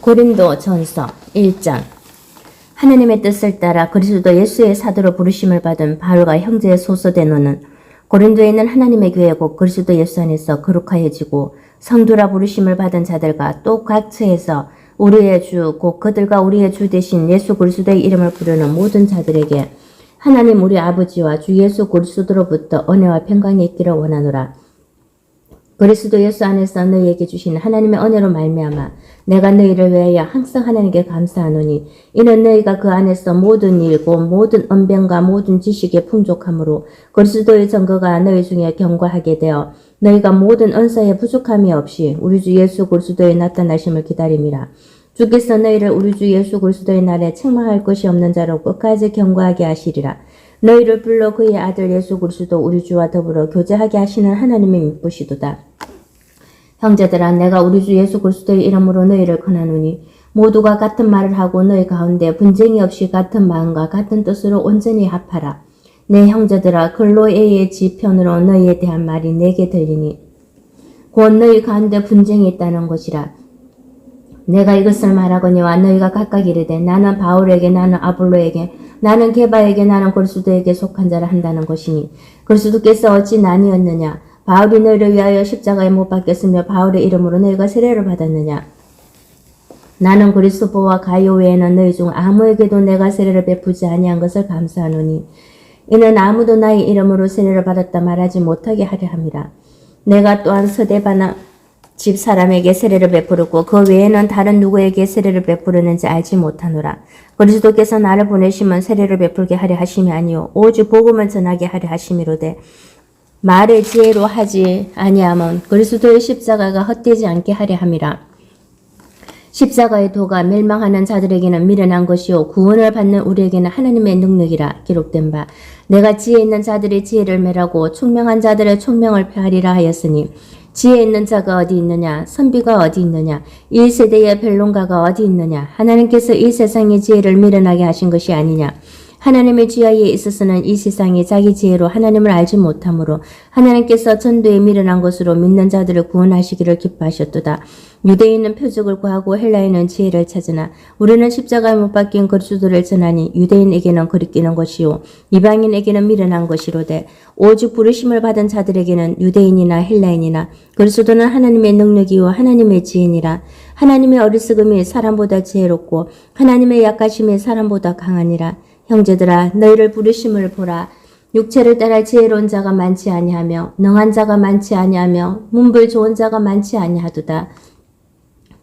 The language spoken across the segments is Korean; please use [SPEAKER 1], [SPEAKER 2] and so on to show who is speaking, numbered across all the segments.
[SPEAKER 1] 고린도 전서 1장. 하나님의 뜻을 따라 그리스도 예수의 사도로 부르심을 받은 바울과 형제의 소서된 너는 고린도에 있는 하나님의 교회 곧 그리스도 예수 안에서 거룩하여지고 성도라 부르심을 받은 자들과 또 각처에서 우리의 주 곧 그들과 우리의 주 대신 예수 그리스도의 이름을 부르는 모든 자들에게 하나님 우리 아버지와 주 예수 그리스도로부터 은혜와 평강이 있기를 원하노라. 그리스도 예수 안에서 너희에게 주신 하나님의 은혜로 말미암아 내가 너희를 위하여 항상 하나님께 감사하노니 이는 너희가 그 안에서 모든 일 곧 모든 언변과 모든 지식에 풍족함으로 그리스도의 증거가 너희 중에 견고하게 되어 너희가 모든 은사에 부족함이 없이 우리 주 예수 그리스도의 나타나심을 기다림이라. 주께서 너희를 우리 주 예수 그리스도의 날에 책망할 것이 없는 자로 끝까지 견고하게 하시리라. 너희를 불러 그의 아들 예수 그리스도 우리 주와 더불어 교제하게 하시는 하나님의 미쁘시도다. 형제들아, 내가 우리 주 예수 그리스도의 이름으로 너희를 권하노니 모두가 같은 말을 하고 너희 가운데 분쟁이 없이 같은 마음과 같은 뜻으로 온전히 합하라. 내 형제들아, 글로에의 지편으로 너희에 대한 말이 내게 들리니 곧 너희 가운데 분쟁이 있다는 것이라. 내가 이것을 말하거니와 너희가 각각 이르되 나는 바울에게 나는 아볼로에게 나는 게바에게 나는 그리스도에게 속한 자를 한다는 것이니 그리스도께서 어찌 나뉘었느냐. 바울이 너희를 위하여 십자가에 못 박혔으며 바울의 이름으로 너희가 세례를 받았느냐. 나는 그리스도와 가요 외에는 너희 중 아무에게도 내가 세례를 베푸지 아니한 것을 감사하노니 이는 아무도 나의 이름으로 세례를 받았다 말하지 못하게 하려 함이라. 내가 또한 스데바나 집 사람에게 세례를 베푸르고 그 외에는 다른 누구에게 세례를 베푸르는지 알지 못하노라. 그리스도께서 나를 보내심은 세례를 베풀게 하려 하심이 아니요 오직 복음을 전하게 하려 하심이로되 말의 지혜로 하지 아니하면 그리스도의 십자가가 헛되지 않게 하려 함이라. 십자가의 도가 멸망하는 자들에게는 미련한 것이요 구원을 받는 우리에게는 하나님의 능력이라. 기록된 바 내가 지혜 있는 자들의 지혜를 멸하고 총명한 자들의 총명을 폐하리라 하였으니 지혜 있는 자가 어디 있느냐? 선비가 어디 있느냐? 이 세대의 변론가가 어디 있느냐? 하나님께서 이 세상의 지혜를 미련하게 하신 것이 아니냐? 하나님의 지혜에 있어서는 이 세상이 자기 지혜로 하나님을 알지 못하므로 하나님께서 전도에 미련한 것으로 믿는 자들을 구원하시기를 기뻐하셨도다. 유대인은 표적을 구하고 헬라인은 지혜를 찾으나 우리는 십자가에 못 박힌 그리스도를 전하니 유대인에게는 거리끼는 것이요 이방인에게는 미련한 것이로되 오직 부르심을 받은 자들에게는 유대인이나 헬라인이나 그리스도는 하나님의 능력이요 하나님의 지혜니라. 하나님의 어리석음이 사람보다 지혜롭고 하나님의 약하심이 사람보다 강하니라. 형제들아, 너희를 부르심을 보라. 육체를 따라 지혜로운 자가 많지 아니하며 능한 자가 많지 아니하며 문불 좋은 자가 많지 아니하도다.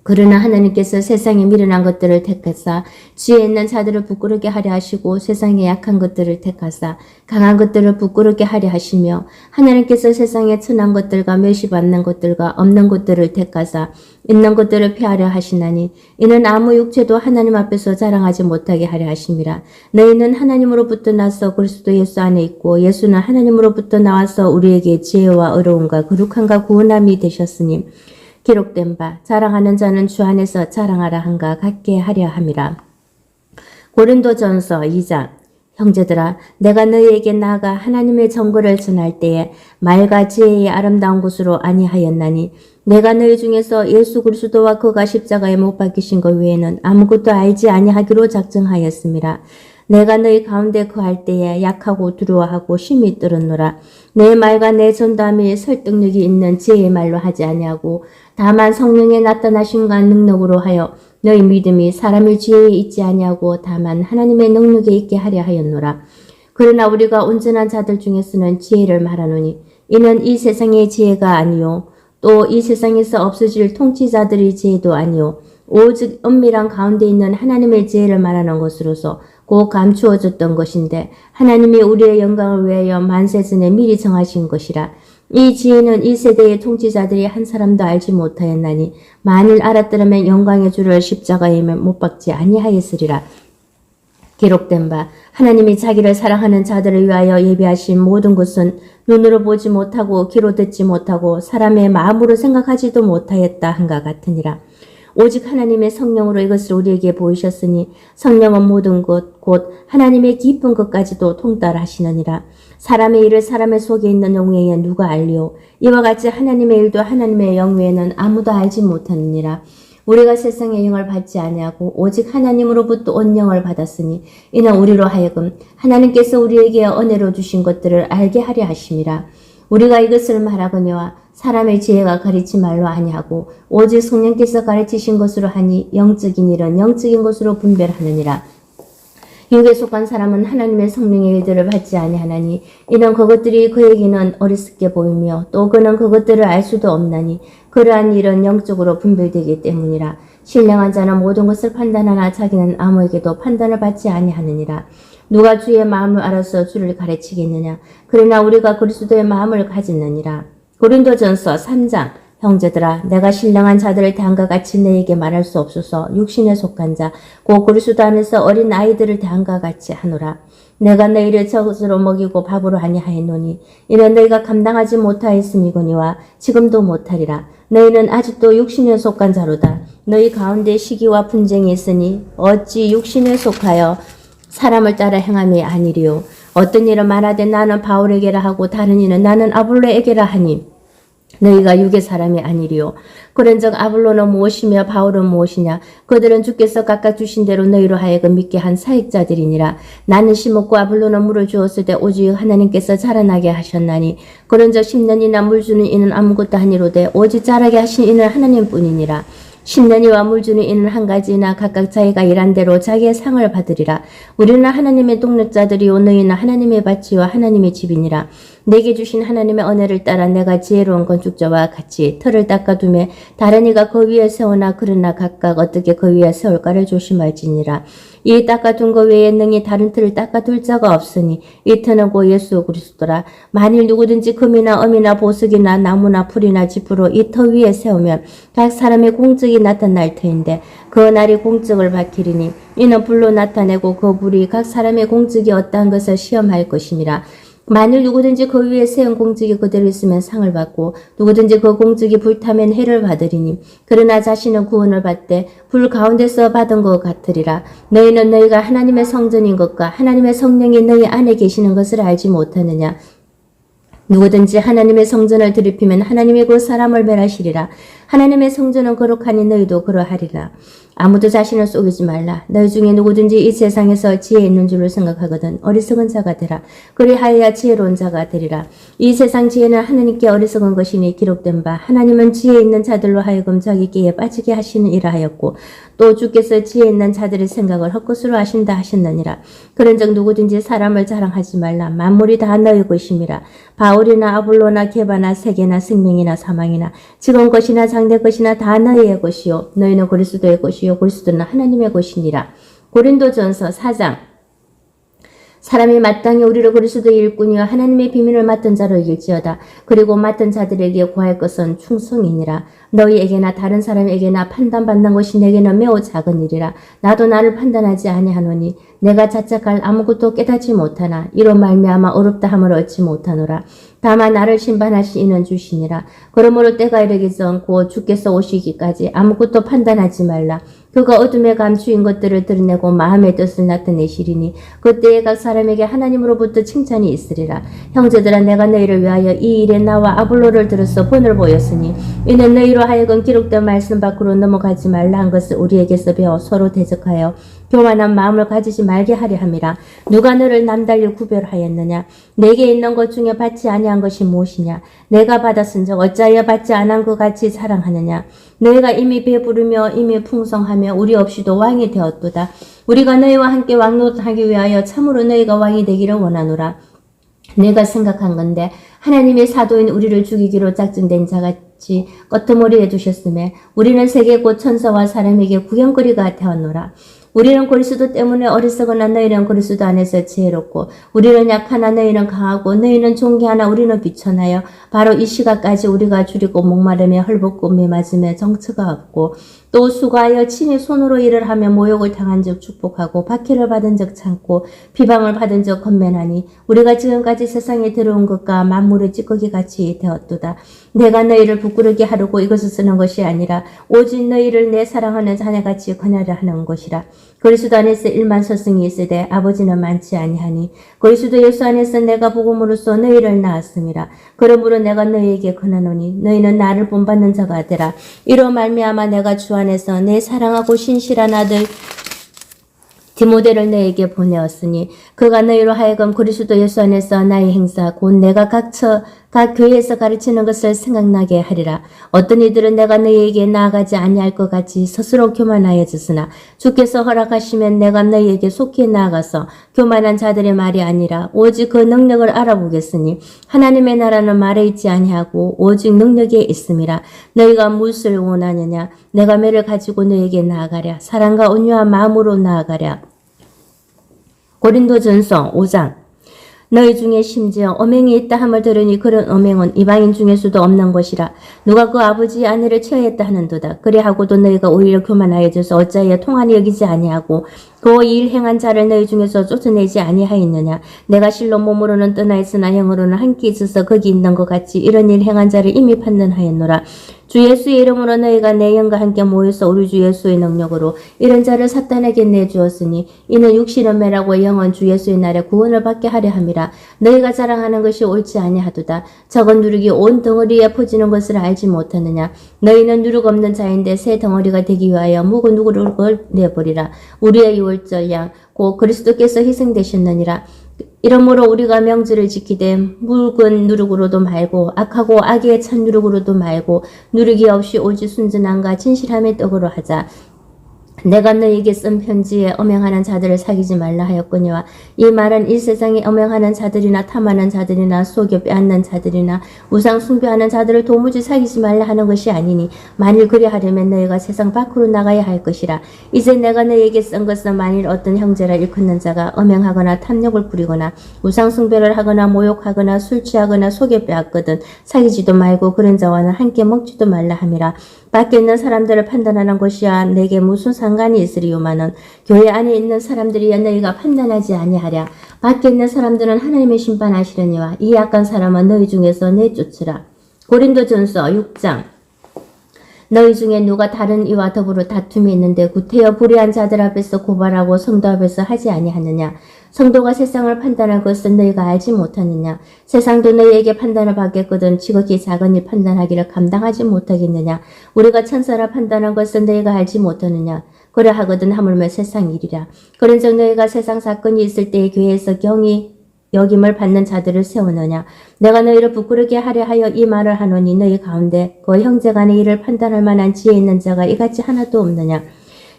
[SPEAKER 1] 그러나 하나님께서 세상에 미련한 것들을 택하사 지혜 있는 자들을 부끄럽게 하려 하시고 세상에 약한 것들을 택하사 강한 것들을 부끄럽게 하려 하시며 하나님께서 세상에 천한 것들과 멸시받는 것들과 없는 것들을 택하사 있는 것들을 폐하려 하시나니 이는 아무 육체도 하나님 앞에서 자랑하지 못하게 하려 하심이라. 너희는 하나님으로부터 나서 그리스도 예수 안에 있고 예수는 하나님으로부터 나와서 우리에게 지혜와 의로움과 거룩함과 구원함이 되셨으니 기록된 바 자랑하는 자는 주 안에서 자랑하라 한가 같게 하려 함이라. 고린도전서 2장. 형제들아, 내가 너희에게 나아가 하나님의 정거를 전할 때에 말과 지혜의 아름다운 것으로 아니하였나니 내가 너희 중에서 예수 그리스도와 그가 십자가에 못 박히신 것 외에는 아무것도 알지 아니하기로 작정하였음이라. 내가 너희 가운데 거할 때에 약하고 두려워하고 심히 떨었노라. 내 말과 내 전담이 설득력이 있는 지혜의 말로 하지 아니하고 다만 성령의 나타나심과 능력으로 하여 너희 믿음이 사람의 지혜에 있지 아니하고 다만 하나님의 능력에 있게 하려 하였노라. 그러나 우리가 온전한 자들 중에서는 지혜를 말하노니 이는 이 세상의 지혜가 아니요 또 이 세상에서 없어질 통치자들의 지혜도 아니요 오직 은밀한 가운데 있는 하나님의 지혜를 말하는 것으로서 곧 감추어졌던 것인데 하나님이 우리의 영광을 위하여 만세전에 미리 정하신 것이라. 이 지혜는 이 세대의 통치자들이 한 사람도 알지 못하였나니 만일 알았더라면 영광의 주를 십자가에 못 박지 아니하였으리라. 기록된 바 하나님이 자기를 사랑하는 자들을 위하여 예비하신 모든 것은 눈으로 보지 못하고 귀로 듣지 못하고 사람의 마음으로 생각하지도 못하였다 한가 같으니라. 오직 하나님의 성령으로 이것을 우리에게 보이셨으니 성령은 모든 것 곧 하나님의 깊은 것까지도 통달하시느니라. 사람의 일을 사람의 속에 있는 영외에 누가 알리오. 이와 같이 하나님의 일도 하나님의 영외에는 아무도 알지 못하느니라. 우리가 세상의 영을 받지 아니하고 오직 하나님으로부터 온 영을 받았으니 이는 우리로 하여금 하나님께서 우리에게 은혜로 주신 것들을 알게 하려 하심이라. 우리가 이것을 말하거니와 사람의 지혜가 가르치 말로 아니하고 오직 성령께서 가르치신 것으로 하니 영적인 일은 영적인 것으로 분별하느니라. 육에 속한 사람은 하나님의 성령의 일들을 받지 아니하나니 이는 그것들이 그에게는 어리석게 보이며 또 그는 그것들을 알 수도 없나니 그러한 일은 영적으로 분별되기 때문이라. 신령한 자는 모든 것을 판단하나 자기는 아무에게도 판단을 받지 아니하느니라. 누가 주의 마음을 알아서 주를 가르치겠느냐. 그러나 우리가 그리스도의 마음을 가졌느니라. 고린도전서 3장. 형제들아, 내가 신령한 자들을 대함과 같이 너희에게 말할 수 없어서 육신에 속한 자, 곧 그리스도 안에서 어린 아이들을 대함과 같이 하노라. 내가 너희를 젖으로 먹이고 밥으로 하니 하였노니 이는 너희가 감당하지 못하였음이거니와 지금도 못하리라. 너희는 아직도 육신에 속한 자로다. 너희 가운데 시기와 분쟁이 있으니 어찌 육신에 속하여 사람을 따라 행함이 아니리요. 어떤 일은 말하되 나는 바울에게라 하고 다른 이는 나는 아볼로에게라 하니 너희가 육의 사람이 아니리요. 그런즉 아볼로는 무엇이며 바울은 무엇이냐. 그들은 주께서 각각 주신 대로 너희로 하여금 믿게 한 사역자들이니라. 나는 심었고 아볼로는 물을 주었을 때 오직 하나님께서 자라나게 하셨나니 그런즉 심는 이나 물 주는 이는 아무것도 아니로되 오직 자라게 하신 이는 하나님뿐이니라. 심는 이와 물 주는 이는 한 가지나 각각 자기가 일한 대로 자기의 상을 받으리라. 우리는 하나님의 동력자들이요 너희는 하나님의 밭이요 하나님의 집이니라. 내게 주신 하나님의 은혜를 따라 내가 지혜로운 건축자와 같이 틀을 닦아두매 다른 이가 그 위에 세우나 그러나 각각 어떻게 그 위에 세울까를 조심할지니라. 이 닦아둔 것 외에 능히 다른 틀을 닦아둘 자가 없으니 이 틀은 곧 예수 그리스도라. 만일 누구든지 금이나 엄이나 보석이나 나무나 풀이나 지푸로 이 터 위에 세우면 각 사람의 공적이 나타날 터인데 그 날이 공적을 밝히리니 이는 불로 나타내고 그 불이 각 사람의 공적이 어떠한 것을 시험할 것임이라. 만일 누구든지 그 위에 세운 공적이 그대로 있으면 상을 받고 누구든지 그 공적이 불타면 해를 받으리니 그러나 자신은 구원을 받되 불 가운데서 받은 것 같으리라. 너희는 너희가 하나님의 성전인 것과 하나님의 성령이 너희 안에 계시는 것을 알지 못하느냐. 누구든지 하나님의 성전을 드리피면 하나님이 그 사람을 멸하시리라. 하나님의 성전은 거룩하니 너희도 그러하리라. 아무도 자신을 속이지 말라. 너희 중에 누구든지 이 세상에서 지혜 있는 줄을 생각하거든 어리석은 자가 되라. 그리하여야 지혜로운 자가 되리라. 이 세상 지혜는 하나님께 어리석은 것이니 기록된 바 하나님은 지혜 있는 자들로 하여금 자기 끼에 빠지게 하시는 이라 하였고 또 주께서 지혜 있는 자들의 생각을 헛것으로 하신다 하셨느니라. 그런즉 누구든지 사람을 자랑하지 말라. 만물이 다 너희 것임이라. 바울이나 아볼로나 게바나 세계나 생명이나 사망이나 지금 것이나 장래 것이나 다 너희의 것이요 너희는 그리스도의 것이요 그리스도는 하나님의 것이니라. 고린도전서 4장. 사람이 마땅히 우리를 그리스도의 일꾼이요 하나님의 비밀을 맡은 자로 이길지어다. 그리고 맡은 자들에게 구할 것은 충성이니라. 너희에게나 다른 사람에게나 판단받는 것이 내게는 매우 작은 일이라. 나도 나를 판단하지 아니하노니 내가 자책할 아무것도 깨닫지 못하나 이로 말미암아 어렵다 함을 얻지 못하노라. 다만 나를 심판하신 이는 주시니라. 그러므로 때가 이르기 전 곧 주께서 오시기까지 아무것도 판단하지 말라. 그가 어둠에 감추인 것들을 드러내고 마음의 뜻을 나타내시리니 그때에 각 사람에게 하나님으로부터 칭찬이 있으리라. 형제들아, 내가 너희를 위하여 이 일에 나와 아볼로를 들어서 본을 보였으니 이는 너희로 하여금 기록된 말씀 밖으로 넘어가지 말라 한 것을 우리에게서 배워 서로 대적하여 교만한 마음을 가지지 말게 하려 함이라. 누가 너를 남달리 구별하였느냐? 내게 있는 것 중에 받지 아니한 것이 무엇이냐? 내가 받았은즉 어찌하여 받지 않은 것 같이 자랑하느냐? 너희가 이미 배부르며 이미 풍성하며 우리 없이도 왕이 되었도다. 우리가 너희와 함께 왕노릇하기 위하여 참으로 너희가 왕이 되기를 원하노라. 내가 생각한 건데 하나님의 사도인 우리를 죽이기로 작정된 자같이 끄트머리에 두셨음에 우리는 세계 곧 천사와 사람에게 구경거리가 되었노라. 우리는 그리스도 때문에 어리석으나 너희는 그리스도 안에서 지혜롭고 우리는 약하나 너희는 강하고 너희는 존귀하나 우리는 비천하여 바로 이 시각까지 우리가 줄이고 목마름에 헐벗고 매맞음에 정처가 없고 또 수고하여 친히 손으로 일을 하며 모욕을 당한 적 축복하고 박해를 받은 적 참고 비방을 받은 적 건면하니 우리가 지금까지 세상에 들어온 것과 만물의 찌꺼기 같이 되었도다. 내가 너희를 부끄럽게 하려고 이것을 쓰는 것이 아니라 오직 너희를 내 사랑하는 자녀같이 권하려 하는 것이라. 그리스도 안에서 일만 서승이 있으되 아버지는 많지 아니하니 그리스도 예수 안에서 내가 복음으로써 너희를 낳았음이라. 그러므로 내가 너희에게 권하노니 너희는 나를 본받는 자가 되라. 이로 말미암아 내가 주 안에서 내 사랑하고 신실한 아들 디모데를 너에게 보내었으니 그가 너희로 하여금 그리스도 예수 안에서 나의 행사 곧 내가 각 교회에서 가르치는 것을 생각나게 하리라. 어떤 이들은 내가 너희에게 나아가지 아니할 것 같이 스스로 교만하여졌으나 주께서 허락하시면 내가 너희에게 속히 나아가서 교만한 자들의 말이 아니라 오직 그 능력을 알아보겠으니 하나님의 나라는 말에 있지 아니하고 오직 능력에 있음이라. 너희가 무엇을 원하느냐 내가 매를 가지고 너희에게 나아가랴. 사랑과 온유한 마음으로 나아가랴. 고린도전서 5장. 너희 중에 심지어 엄행이 있다 함을 들으니 그런 엄행은 이방인 중에서도 없는 것이라. 누가 그 아버지의 아내를 취하였다 하는도다. 그래하고도 너희가 오히려 교만하여져서 어찌하여 통한이 여기지 아니하고 그 일 행한 자를 너희 중에서 쫓아내지 아니하였느냐. 내가 실로 몸으로는 떠나 있으나 영으로는 함께 있어서 거기 있는 것 같이 이런 일 행한 자를 이미 판단하였노라. 주 예수의 이름으로 너희가 내 영과 함께 모여서 우리 주 예수의 능력으로 이런 자를 사탄에게 내주었으니 이는 육신은 매라고 영은 주 예수의 날에 구원을 받게 하려 함이라. 너희가 자랑하는 것이 옳지 아니하도다. 적은 누룩이 온 덩어리에 퍼지는 것을 알지 못하느냐. 너희는 누룩 없는 자인데 새 덩어리가 되기 위하여 묵은 누룩을 내버리라. 우리의 유월절 양 곧 그리스도께서 희생되셨느니라. 이러므로 우리가 명절을 지키되 묽은 누룩으로도 말고 악하고 악의 찬 누룩으로도 말고 누룩이 없이 오직 순전함과 진실함의 떡으로 하자. 내가 너희에게 쓴 편지에 엄행하는 자들을 사귀지 말라 하였거니와 이 말은 이 세상에 엄행하는 자들이나 탐하는 자들이나 속여 빼앗는 자들이나 우상 숭배하는 자들을 도무지 사귀지 말라 하는 것이 아니니 만일 그리하려면 너희가 세상 밖으로 나가야 할 것이라. 이제 내가 너희에게 쓴 것은 만일 어떤 형제라 일컫는 자가 엄행하거나 탐욕을 부리거나 우상 숭배를 하거나 모욕하거나 술 취하거나 속여 빼앗거든 사귀지도 말고 그런 자와는 함께 먹지도 말라 함이라. 밖에 있는 사람들을 판단하는 것이야 내게 무슨 상관이 있으리요마는 교회 안에 있는 사람들이야 너희가 판단하지 아니하랴. 밖에 있는 사람들은 하나님의 심판하시려니와 이 약한 사람은 너희 중에서 내쫓으라. 고린도전서 6장. 너희 중에 누가 다른 이와 더불어 다툼이 있는데 구태여 불의한 자들 앞에서 고발하고 성도 앞에서 하지 아니하느냐. 성도가 세상을 판단할 것은 너희가 알지 못하느냐. 세상도 너희에게 판단을 받겠거든 지극히 작은 일 판단하기를 감당하지 못하겠느냐. 우리가 천사라 판단한 것은 너희가 알지 못하느냐. 그러하거든 하물며 세상 일이라. 그런즉 너희가 세상 사건이 있을 때에 교회에서 경히 여김을 받는 자들을 세우느냐. 내가 너희를 부끄럽게 하려 하여 이 말을 하노니 너희 가운데 그 형제간의 일을 판단할 만한 지혜 있는 자가 이같이 하나도 없느냐.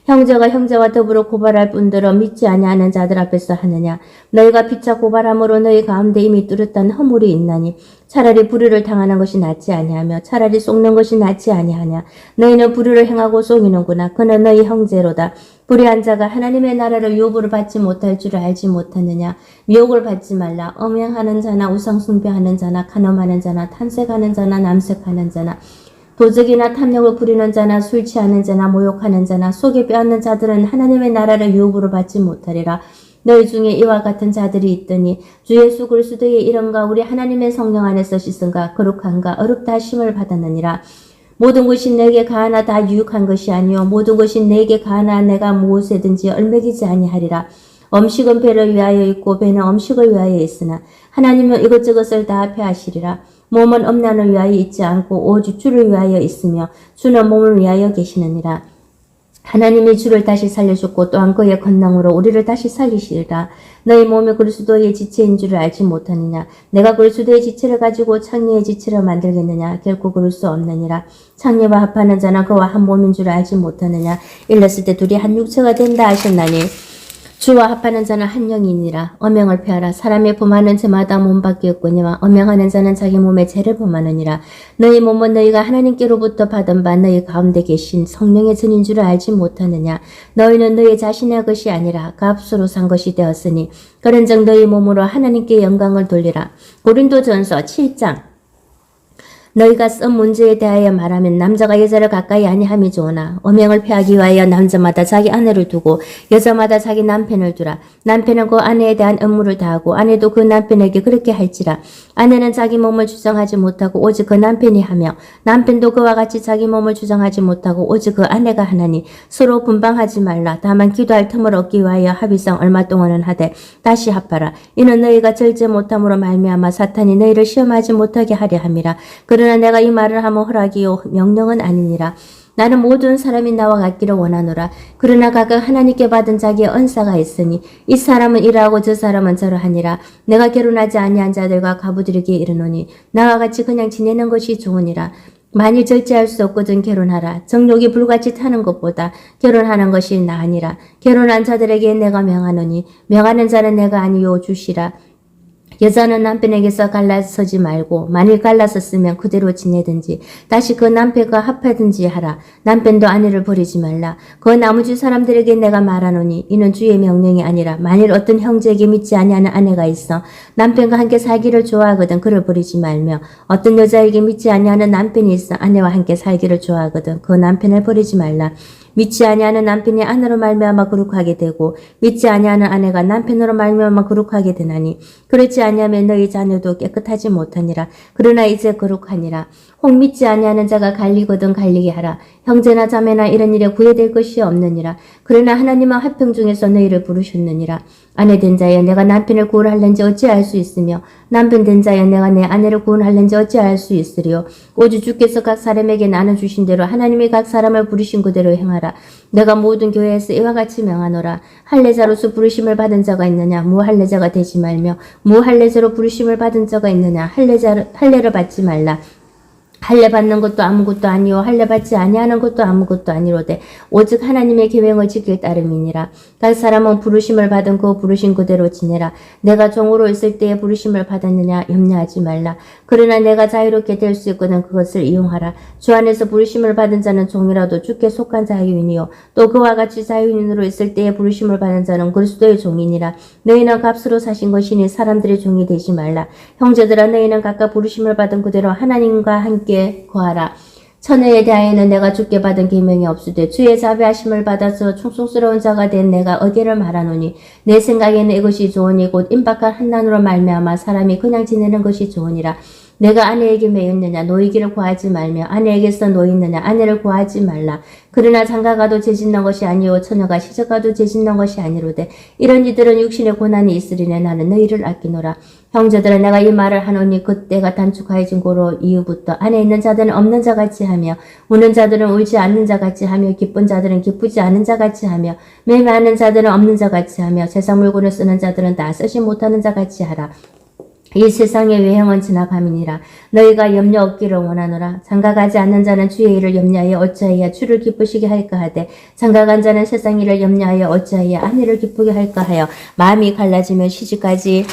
[SPEAKER 1] 형제가 형제와 더불어 고발할 뿐더러 믿지 아니하는 자들 앞에서 하느냐. 너희가 피차 고발함으로 너희 가운데 이미 뚜렷한 허물이 있나니 차라리 불의를 당하는 것이 낫지 아니하며 차라리 속는 것이 낫지 아니하냐. 너희는 불의를 행하고 속이는구나. 그는 너희 형제로다. 불의한 자가 하나님의 나라를 유업으로 받지 못할 줄 알지 못하느냐. 미혹을 받지 말라. 엄행하는 자나 우상 숭배하는 자나 간음하는 자나 탐색하는 자나 남색하는 자나 도적이나 탐욕을 부리는 자나 술 취하는 자나 모욕하는 자나 속에 빼앗는 자들은 하나님의 나라를 유업으로 받지 못하리라. 너희 중에 이와 같은 자들이 있더니 주 예수 그리스도의 이름과 우리 하나님의 성령 안에서 씻음과 거룩함과 어렵다 하심을 받았느니라. 모든 것이 내게 가하나 다 유익한 것이 아니요 모든 것이 내게 가하나 내가 무엇에든지 얼매기지 아니하리라. 음식은 배를 위하여 있고 배는 음식을 위하여 있으나 하나님은 이것저것을 다 앞에 하시리라. 몸은 음란을 위하여 있지 않고 오직 주를 위하여 있으며 주는 몸을 위하여 계시느니라. 하나님이 주를 다시 살려주고 또한 그의 권능으로 우리를 다시 살리시리라. 너희 몸이 그리스도의 지체인 줄을 알지 못하느냐. 내가 그리스도의 지체를 가지고 창녀의 지체를 만들겠느냐. 결코 그럴 수 없느니라. 창녀와 합하는 자나 그와 한 몸인 줄 알지 못하느냐. 일렀을 때 둘이 한 육체가 된다 하셨나니 주와 합하는 자는 한 영이니라. 엄행을 피하라. 사람의 범하는 죄마다 몸 바뀌었거니와 엄행하는 자는 자기 몸에 죄를 범하느니라. 너희 몸은 너희가 하나님께로부터 받은 바 너희 가운데 계신 성령의 전인 줄을 알지 못하느냐. 너희는 너희 자신의 것이 아니라 값으로 산 것이 되었으니 그런즉 너희 몸으로 하나님께 영광을 돌리라. 고린도전서 7장. 너희가 쓴 문제에 대하여 말하면 남자가 여자를 가까이 아니함이 좋으나 엄행을 피하기 위하여 남자마다 자기 아내를 두고 여자마다 자기 남편을 두라. 남편은 그 아내에 대한 의무를 다하고 아내도 그 남편에게 그렇게 할지라. 아내는 자기 몸을 주장하지 못하고 오직 그 남편이 하며 남편도 그와 같이 자기 몸을 주장하지 못하고 오직 그 아내가 하나니 서로 분방하지 말라. 다만 기도할 틈을 얻기 위하여 합의상 얼마 동안은 하되 다시 합하라. 이는 너희가 절제 못함으로 말미암아 사탄이 너희를 시험하지 못하게 하려 함이라. 그러나 내가 이 말을 하면 허락이요 명령은 아니니라. 나는 모든 사람이 나와 같기를 원하노라. 그러나 각각 하나님께 받은 자기의 은사가 있으니 이 사람은 이러하고 저 사람은 저러하니라. 내가 결혼하지 아니한 자들과 가부들에게 이르노니 나와 같이 그냥 지내는 것이 좋으니라. 만일 절제할 수 없거든 결혼하라. 정욕이 불같이 타는 것보다 결혼하는 것이 나으니라. 결혼한 자들에게 내가 명하노니 명하는 자는 내가 아니요 주시라. 여자는 남편에게서 갈라서지 말고 만일 갈라섰으면 그대로 지내든지 다시 그 남편과 합하든지 하라. 남편도 아내를 버리지 말라. 그 나머지 사람들에게 내가 말하노니 이는 주의 명령이 아니라 만일 어떤 형제에게 믿지 아니하는 아내가 있어 남편과 함께 살기를 좋아하거든 그를 버리지 말며 어떤 여자에게 믿지 아니하는 남편이 있어 아내와 함께 살기를 좋아하거든 그 남편을 버리지 말라. 믿지 아니하는 남편이 아내로 말미암아 거룩하게 되고 믿지 아니하는 아내가 남편으로 말미암아 거룩하게 되나니 그렇지 아니하면 너희 자녀도 깨끗하지 못하니라. 그러나 이제 거룩하니라. 혹 믿지 아니하는 자가 갈리거든 갈리게 하라. 형제나 자매나 이런 일에 구애될 것이 없느니라. 그러나 하나님은 화평 중에서 너희를 부르셨느니라. 아내 된 자여 내가 남편을 구원할는지 어찌할 수 있으며 남편 된 자여 내가 내 아내를 구원할는지 어찌할 수 있으리요. 오직 주께서 각 사람에게 나눠주신 대로 하나님이 각 사람을 부르신 그대로 행하라. 내가 모든 교회에서 이와 같이 명하노라. 할례자로서 부르심을 받은 자가 있느냐 무할례자가 되지 말며 무할례자로 부르심을 받은 자가 있느냐 할례를 받지 말라. 할례 받는 것도 아무것도 아니요 할례 받지 아니하는 것도 아무것도 아니로되 오직 하나님의 계명을 지킬 따름이니라. 각 사람은 부르심을 받은 그 부르신 그대로 지내라. 내가 종으로 있을 때에 부르심을 받았느냐 염려하지 말라. 그러나 내가 자유롭게 될 수 있거든 그것을 이용하라. 주 안에서 부르심을 받은 자는 종이라도 주께 속한 자유인이요 또 그와 같이 자유인으로 있을 때에 부르심을 받은 자는 그리스도의 종이니라. 너희는 값으로 사신 것이니 사람들의 종이 되지 말라. 형제들아 너희는 각각 부르심을 받은 그대로 하나님과 함께 거하라. 처녀에 대하여는 내가 주께 받은 계명이 없으되 주의 자비하심을 받아서 충성스러운 자가 된 내가 어디를 말하노니 내 생각에는 이것이 좋으니 곧 임박한 환난으로 말미암아 사람이 그냥 지내는 것이 좋으니라. 내가 아내에게 매였느냐 노이기를 구하지 말며 아내에게서 노있느냐 아내를 구하지 말라. 그러나 장가가도 죄짓는 것이 아니요 처녀가 시집가도 죄짓는 것이 아니로되 이런 이들은 육신의 고난이 있으리니 나는 너희를 아끼노라. 형제들아 내가 이 말을 하노니 그때가 단축하여진 고로 이후부터 안에 있는 자들은 없는 자같이 하며 우는 자들은 울지 않는 자같이 하며 기쁜 자들은 기쁘지 않은 자같이 하며 매매하는 자들은 없는 자같이 하며 세상 물건을 쓰는 자들은 다 쓰지 못하는 자같이 하라. 이 세상의 외형은 지나감이니라. 너희가 염려 없기를 원하노라. 장가가지 않는 자는 주의 일을 염려하여 어찌하여 주를 기쁘시게 할까 하되 장가간 자는 세상 일을 염려하여 어찌하여 아내를 기쁘게 할까 하여 마음이 갈라지면 시집까지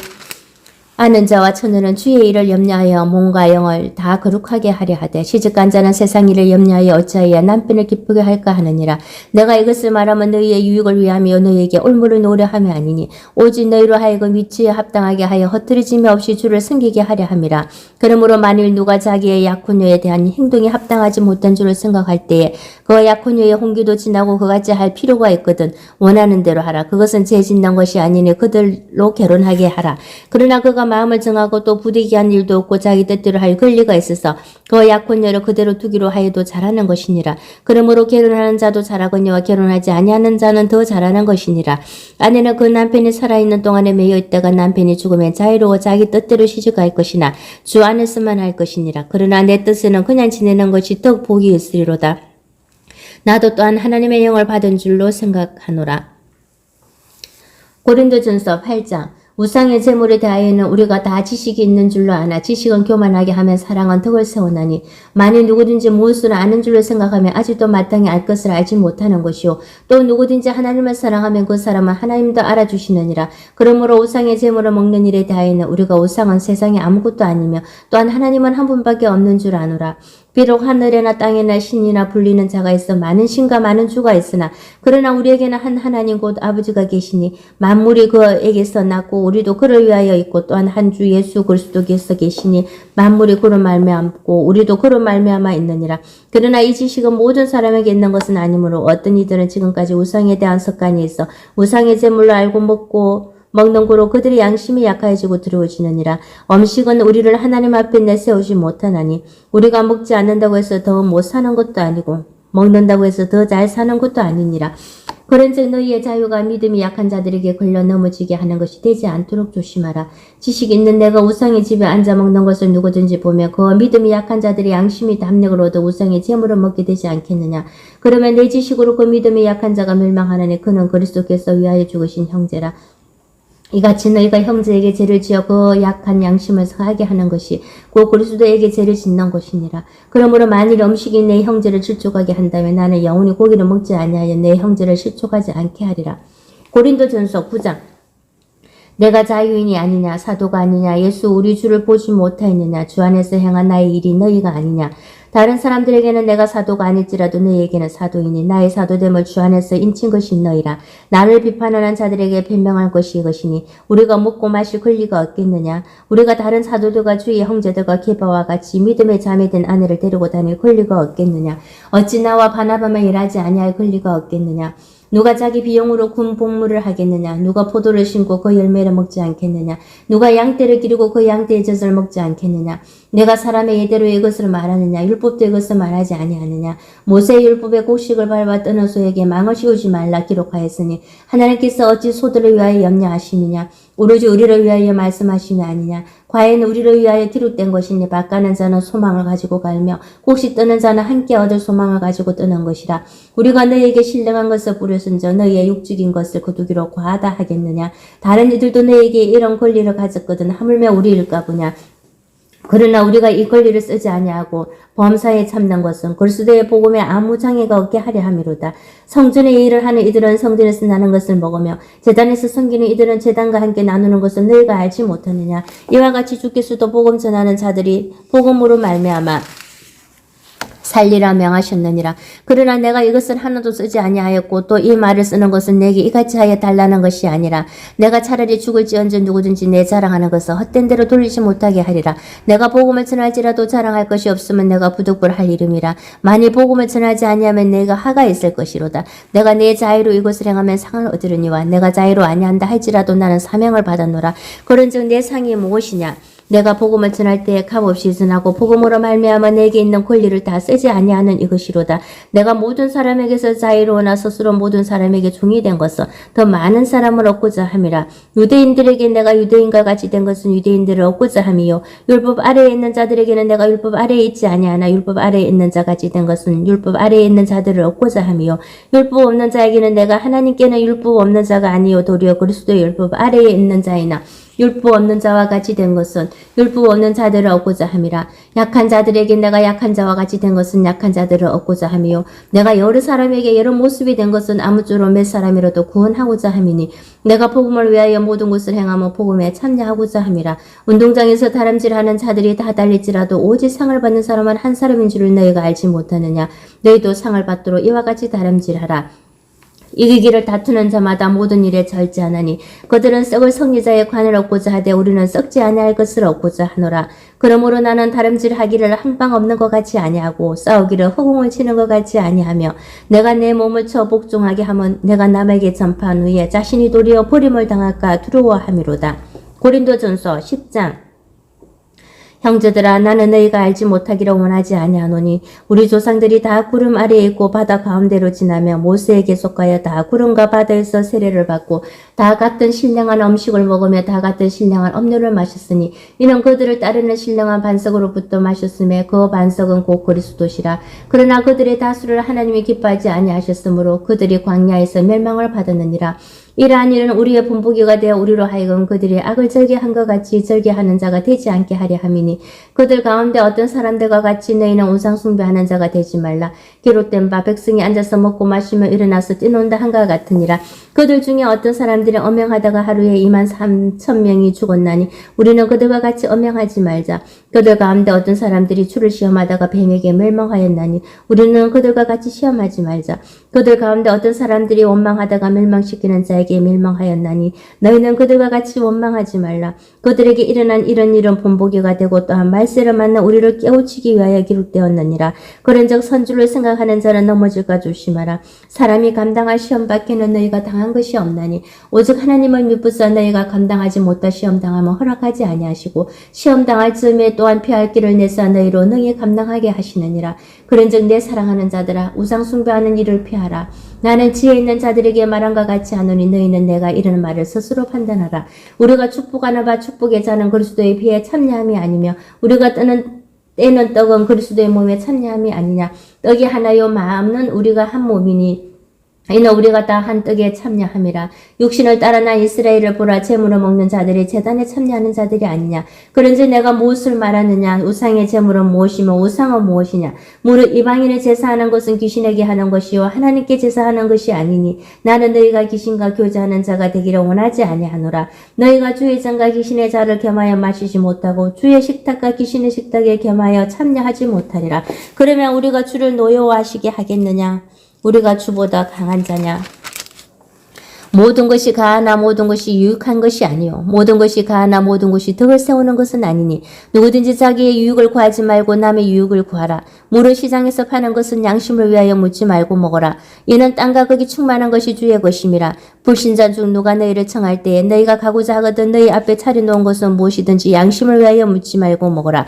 [SPEAKER 1] 아는 자와 처녀는 주의 일을 염려하여 몸과 영을 다 거룩하게 하려 하되 시집간 자는 세상 일을 염려하여 어찌하여 남편을 기쁘게 할까 하느니라. 내가 이것을 말하면 너희의 유익을 위하며 너희에게 올무를 놓으려 함이 아니니 오직 너희로 하여금 위치에 합당하게 하여 허투루짐이 없이 주를 섬기게 하려 함이라. 그러므로 만일 누가 자기의 약혼녀에 대한 행동이 합당하지 못한 줄을 생각할 때에 그 약혼녀의 홍기도 지나고 그같이 할 필요가 있거든 원하는 대로 하라. 그것은 죄 짓는 것이 아니니 그들로 결혼하게 하라. 그러나 그가 마음을 정하고 또 부득이한 일도 없고 자기 뜻대로 할 권리가 있어서 그 약혼녀를 그대로 두기로 하여도 잘하는 것이니라. 그러므로 결혼하는 자도 잘하거니와 결혼하지 아니하는 자는 더 잘하는 것이니라. 아내는 그 남편이 살아있는 동안에 매여 있다가 남편이 죽으면 자유로워 자기 뜻대로 시집갈 것이나 주 안에서만 할 것이니라. 그러나 내 뜻에는 그냥 지내는 것이 더 복이 있으리로다. 나도 또한 하나님의 영을 받은 줄로 생각하노라. 고린도전서 8장. 우상의 제물에 대하여는 우리가 다 지식이 있는 줄로 아나 지식은 교만하게 하면 사랑은 덕을 세우나니 만일 누구든지 무엇을 아는 줄로 생각하면 아직도 마땅히 알 것을 알지 못하는 것이요 또 누구든지 하나님을 사랑하면 그 사람은 하나님도 알아주시느니라. 그러므로 우상의 제물을 먹는 일에 대하여는 우리가 우상은 세상에 아무것도 아니며 또한 하나님은 한 분밖에 없는 줄 아노라. 비록 하늘에나 땅에나 신이나 불리는 자가 있어 많은 신과 많은 주가 있으나 그러나 우리에게는 한 하나님 곧 아버지가 계시니 만물이 그에게서 났고 우리도 그를 위하여 있고 또한 한 주 예수 그리스도께서 계시니 만물이 그로 말미암고 우리도 그로 말미암아 있느니라. 그러나 이 지식은 모든 사람에게 있는 것은 아니므로 어떤 이들은 지금까지 우상에 대한 습관이 있어 우상의 제물로 알고 먹고 먹는 고로 그들의 양심이 약해지고 두려워지느니라. 음식은 우리를 하나님 앞에 내세우지 못하나니 우리가 먹지 않는다고 해서 더 못 사는 것도 아니고 먹는다고 해서 더 잘 사는 것도 아니니라. 그런즉 너희의 자유가 믿음이 약한 자들에게 걸려 넘어지게 하는 것이 되지 않도록 조심하라. 지식 있는 내가 우상의 집에 앉아 먹는 것을 누구든지 보며 그 믿음이 약한 자들의 양심이 담력을 얻어 우상의 재물을 먹게 되지 않겠느냐. 그러면 내 지식으로 그 믿음이 약한 자가 멸망하느니 그는 그리스도께서 위하여 죽으신 형제라. 이같이 너희가 형제에게 죄를 지어 그 약한 양심을 상하게 하는 것이 곧 그리스도에게 죄를 짓는 것이니라. 그러므로 만일 음식이 내 형제를 실족하게 한다면 나는 영원히 고기를 먹지 아니하여 내 형제를 실족하지 않게 하리라. 고린도전서 9장. 내가 자유인이 아니냐 사도가 아니냐 예수 우리 주를 보지 못하였느냐 주 안에서 행한 나의 일이 너희가 아니냐. 다른 사람들에게는 내가 사도가 아닐지라도 너희에게는 사도이니 나의 사도됨을 주 안에서 인친 것이 너희라. 나를 비판하는 자들에게 변명할 것이 이것이니 우리가 먹고 마실 권리가 없겠느냐. 우리가 다른 사도들과 주의 형제들과 게바와 같이 믿음의 자매 된 아내를 데리고 다닐 권리가 없겠느냐. 어찌 나와 바나바만 일하지 아니할 권리가 없겠느냐. 누가 자기 비용으로 군 복무를 하겠느냐. 누가 포도를 심고 그 열매를 먹지 않겠느냐. 누가 양떼를 기르고 그 양떼의 젖을 먹지 않겠느냐. 내가 사람의 예대로 이것을 말하느냐. 율법도 이것을 말하지 아니하느냐. 모세의 율법의 곡식을 밟아 떠는 소에게 망을 씌우지 말라 기록하였으니 하나님께서 어찌 소들을 위하여 염려하시느냐. 오로지 우리를 위하여 말씀하시느 아니냐. 과연 우리를 위하여 기록된 것이니 밭가는 자는 소망을 가지고 갈며 곡식 뜨는 자는 함께 얻을 소망을 가지고 뜨는 것이라. 우리가 너희에게 신령한 것을 뿌렸은저 너희의 육적인 것을 거두기로 과하다 하겠느냐. 다른 이들도 너희에게 이런 권리를 가졌거든 하물며 우리일까 보냐. 그러나 우리가 이 권리를 쓰지 아니하고 범사에 참는 것은 그리스도의 복음에 아무 장애가 없게 하려 함이로다. 성전의 일을 하는 이들은 성전에서 나는 것을 먹으며 제단에서 섬기는 이들은 제단과 함께 나누는 것을 너희가 알지 못하느냐. 이와 같이 주께서도 복음 전하는 자들이 복음으로 말미암아 살리라 명하셨느니라. 그러나 내가 이것을 하나도 쓰지 아니하였고 또 이 말을 쓰는 것은 내게 이같이 하여 달라는 것이 아니라 내가 차라리 죽을지언정 누구든지 내 자랑하는 것을 헛된 대로 돌리지 못하게 하리라. 내가 복음을 전할지라도 자랑할 것이 없으면 내가 부득불할 이름이라. 만일 복음을 전하지 아니하면 내가 하가 있을 것이로다. 내가 내 자유로 이것을 행하면 상을 얻으려니와 내가 자유로 아니한다 할지라도 나는 사명을 받았노라. 그런즉 내 상이 무엇이냐. 내가 복음을 전할 때에 값없이 전하고 복음으로 말미암아 내게 있는 권리를 다 쓰지 아니하는 이것이로다. 내가 모든 사람에게서 자유로우나 스스로 모든 사람에게 종이 된 것은 더 많은 사람을 얻고자 함이라. 유대인들에게 내가 유대인과 같이 된 것은 유대인들을 얻고자 함이요 율법 아래에 있는 자들에게는 내가 율법 아래에 있지 아니하나 율법 아래에 있는 자 같이 된 것은 율법 아래에 있는 자들을 얻고자 함이요 율법 없는 자에게는 내가 하나님께는 율법 없는 자가 아니요 도리어 그리스도의 율법 아래에 있는 자이나 율법 없는 자와 같이 된 것은 율법 없는 자들을 얻고자 함이라. 약한 자들에게 내가 약한 자와 같이 된 것은 약한 자들을 얻고자 함이요 내가 여러 사람에게 여러 모습이 된 것은 아무쪼록 몇 사람이라도 구원하고자 함이니 내가 복음을 위하여 모든 것을 행하며 복음에 참여하고자 함이라. 운동장에서 다람질하는 자들이 다 달릴지라도 오직 상을 받는 사람은 한 사람인 줄을 너희가 알지 못하느냐. 너희도 상을 받도록 이와 같이 다람질하라. 이기기를 다투는 자마다 모든 일에 절제하나니 그들은 썩을 성리자의 관을 얻고자 하되 우리는 썩지 아니할 것을 얻고자 하노라. 그러므로 나는 다름질하기를 한방 없는 것 같이 아니하고 싸우기를 허공을 치는 것 같이 아니하며 내가 내 몸을 쳐 복종하게 하면 내가 남에게 전파한 후에 자신이 도리어 버림을 당할까 두려워함이로다. 고린도전서 10장. 형제들아 나는 너희가 알지 못하기를 원하지 아니하노니 우리 조상들이 다 구름 아래에 있고 바다 가운데로 지나며 모세에게 속하여 다 구름과 바다에서 세례를 받고 다 같은 신령한 음식을 먹으며 다 같은 신령한 음료를 마셨으니 이는 그들을 따르는 신령한 반석으로부터 마셨음에 그 반석은 곧 그리스도시라. 그러나 그들의 다수를 하나님이 기뻐하지 아니하셨으므로 그들이 광야에서 멸망을 받았느니라. 이러한 일은 우리의 본보기가 되어 우리로 하여금 그들의 악을 절개한 것 같이 절개하는 자가 되지 않게 하려 함이니 그들 가운데 어떤 사람들과 같이 너희는 우상 숭배하는 자가 되지 말라. 기록된 바 백성이 앉아서 먹고 마시며 일어나서 뛰논다 한과 같으니라. 그들 중에 어떤 사람들이 엄명하다가 하루에 23,000명이 죽었나니 우리는 그들과 같이 엄명하지 말자. 그들 가운데 어떤 사람들이 주를 시험하다가 뱀에게 멸망하였나니 우리는 그들과 같이 시험하지 말자. 그들 가운데 어떤 사람들이 원망하다가 멸망시키는 자에게 자들에게 밀망하였나니 너희는 그들과 같이 원망하지 말라. 그들에게 일어난 이런 일은 본보기가 되고 또한 말세를 맞는 우리를 깨우치기 위하여 기록되었느니라. 그런즉 선주를 생각하는 자는 넘어질까 조심하라. 사람이 감당할 시험 밖에는 너희가 당한 것이 없나니 오직 하나님을 믿고서 너희가 감당하지 못할 시험 당하면 허락하지 아니하시고 시험 당할 즈음에 또한 피할 길을 내사 너희로 능히 감당하게 하시느니라. 그런즉 내 사랑하는 자들아 우상 숭배하는 일을 피하라. 나는 지혜 있는 자들에게 말한과 같이 하노니 너희는 내가 이런 말을 스스로 판단하라. 우리가 축복하나 봐 축복의 자는 그리스도의 피에 참여함이 아니며 우리가 떼는 떡은 그리스도의 몸에 참여함이 아니냐. 떡이 하나요 마음은 우리가 한 몸이니 이는 우리가 다 한 떡에 참여함이라. 육신을 따라 난 이스라엘을 보라. 제물을 먹는 자들이 제단에 참여하는 자들이 아니냐. 그런지 내가 무엇을 말하느냐. 우상의 제물은 무엇이며 우상은 무엇이냐. 무릇 이방인의 제사하는 것은 귀신에게 하는 것이요 하나님께 제사하는 것이 아니니 나는 너희가 귀신과 교제하는 자가 되기를 원하지 아니하노라. 너희가 주의 잔과 귀신의 잔을 겸하여 마시지 못하고 주의 식탁과 귀신의 식탁에 겸하여 참여하지 못하리라. 그러면 우리가 주를 노여워하시게 하겠느냐. 우리가 주보다 강한 자냐. 모든 것이 가하나 모든 것이 유익한 것이 아니요 모든 것이 가하나 모든 것이 덕을 세우는 것은 아니니 누구든지 자기의 유익을 구하지 말고 남의 유익을 구하라. 무릇 시장에서 파는 것은 양심을 위하여 묻지 말고 먹어라. 이는 땅과 거기 충만한 것이 주의 것임이라. 불신자 중 누가 너희를 청할 때에 너희가 가고자 하거든 너희 앞에 차려놓은 것은 무엇이든지 양심을 위하여 묻지 말고 먹어라.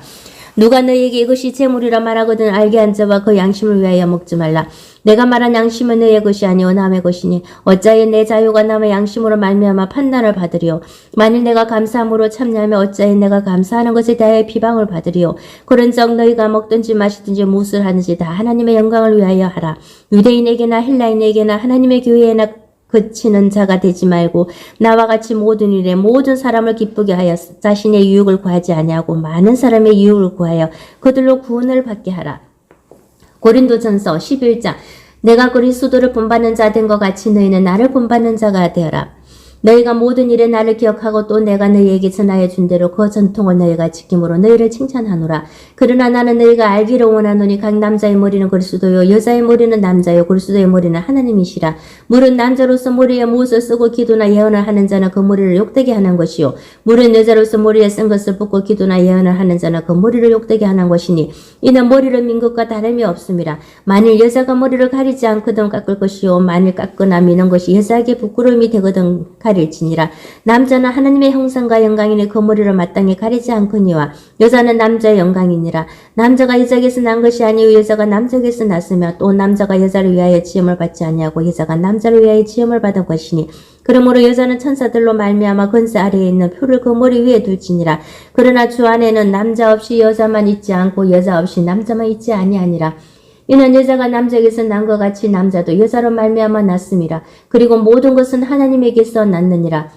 [SPEAKER 1] 누가 너희에게 이것이 재물이라 말하거든 알게 앉아봐 그 양심을 위하여 먹지 말라. 내가 말한 양심은 너희의 것이 아니오 남의 것이니 어찌하여 내 자유가 남의 양심으로 말미암아 판단을 받으리요. 만일 내가 감사함으로 참여하며 어찌하여 내가 감사하는 것에 대하여 비방을 받으리요. 그런즉 너희가 먹든지 마시든지 무엇을 하든지 다 하나님의 영광을 위하여 하라. 유대인에게나 헬라인에게나 하나님의 교회에나 그치는 자가 되지 말고 나와 같이 모든 일에 모든 사람을 기쁘게 하여 자신의 유익을 구하지 아니하고 많은 사람의 유익을 구하여 그들로 구원을 받게 하라. 고린도전서 11장 내가 그리스도를 본받는 자 된 것 같이 너희는 나를 본받는 자가 되어라. 너희가 모든 일에 나를 기억하고 또 내가 너희에게 전하여 준 대로 그 전통을 너희가 지킴으로 너희를 칭찬하노라. 그러나 나는 너희가 알기를 원하노니 각 남자의 머리는 그리스도요 여자의 머리는 남자요 그리스도의 머리는 하나님이시라. 무릇 남자로서 머리에 무엇을 쓰고 기도나 예언을 하는 자는 그 머리를 욕되게 하는 것이요 무릇 여자로서 머리에 쓴 것을 벗고 기도나 예언을 하는 자는 그 머리를 욕되게 하는 것이니 이는 머리를 민 것과 다름이 없음이라. 만일 여자가 머리를 가리지 않거든 깎을 것이요 만일 깎거나 미는 것이 여자에게 부끄러움이 되거든 가릴지니라. 남자는 하나님의 형상과 영광이니 그 머리를 마땅히 가리지 않거니와 여자는 남자의 영광이니라. 남자가 여자에게서 난 것이 아니요 여자가 남자에게서 났으며 또 남자가 여자를 위하여 지음을 받지 아니하고 여자가 남자를 위하여 지음을 받은 것이니 그러므로 여자는 천사들로 말미암아 건세 아래에 있는 표를 그 머리 위에 둘지니라. 그러나 주 안에는 남자 없이 여자만 있지 않고 여자 없이 남자만 있지 아니하니라. 이는 여자가 남자에게서 난 것 같이 남자도 여자로 말미암아 났음이라. 그리고 모든 것은 하나님에게서 났느니라.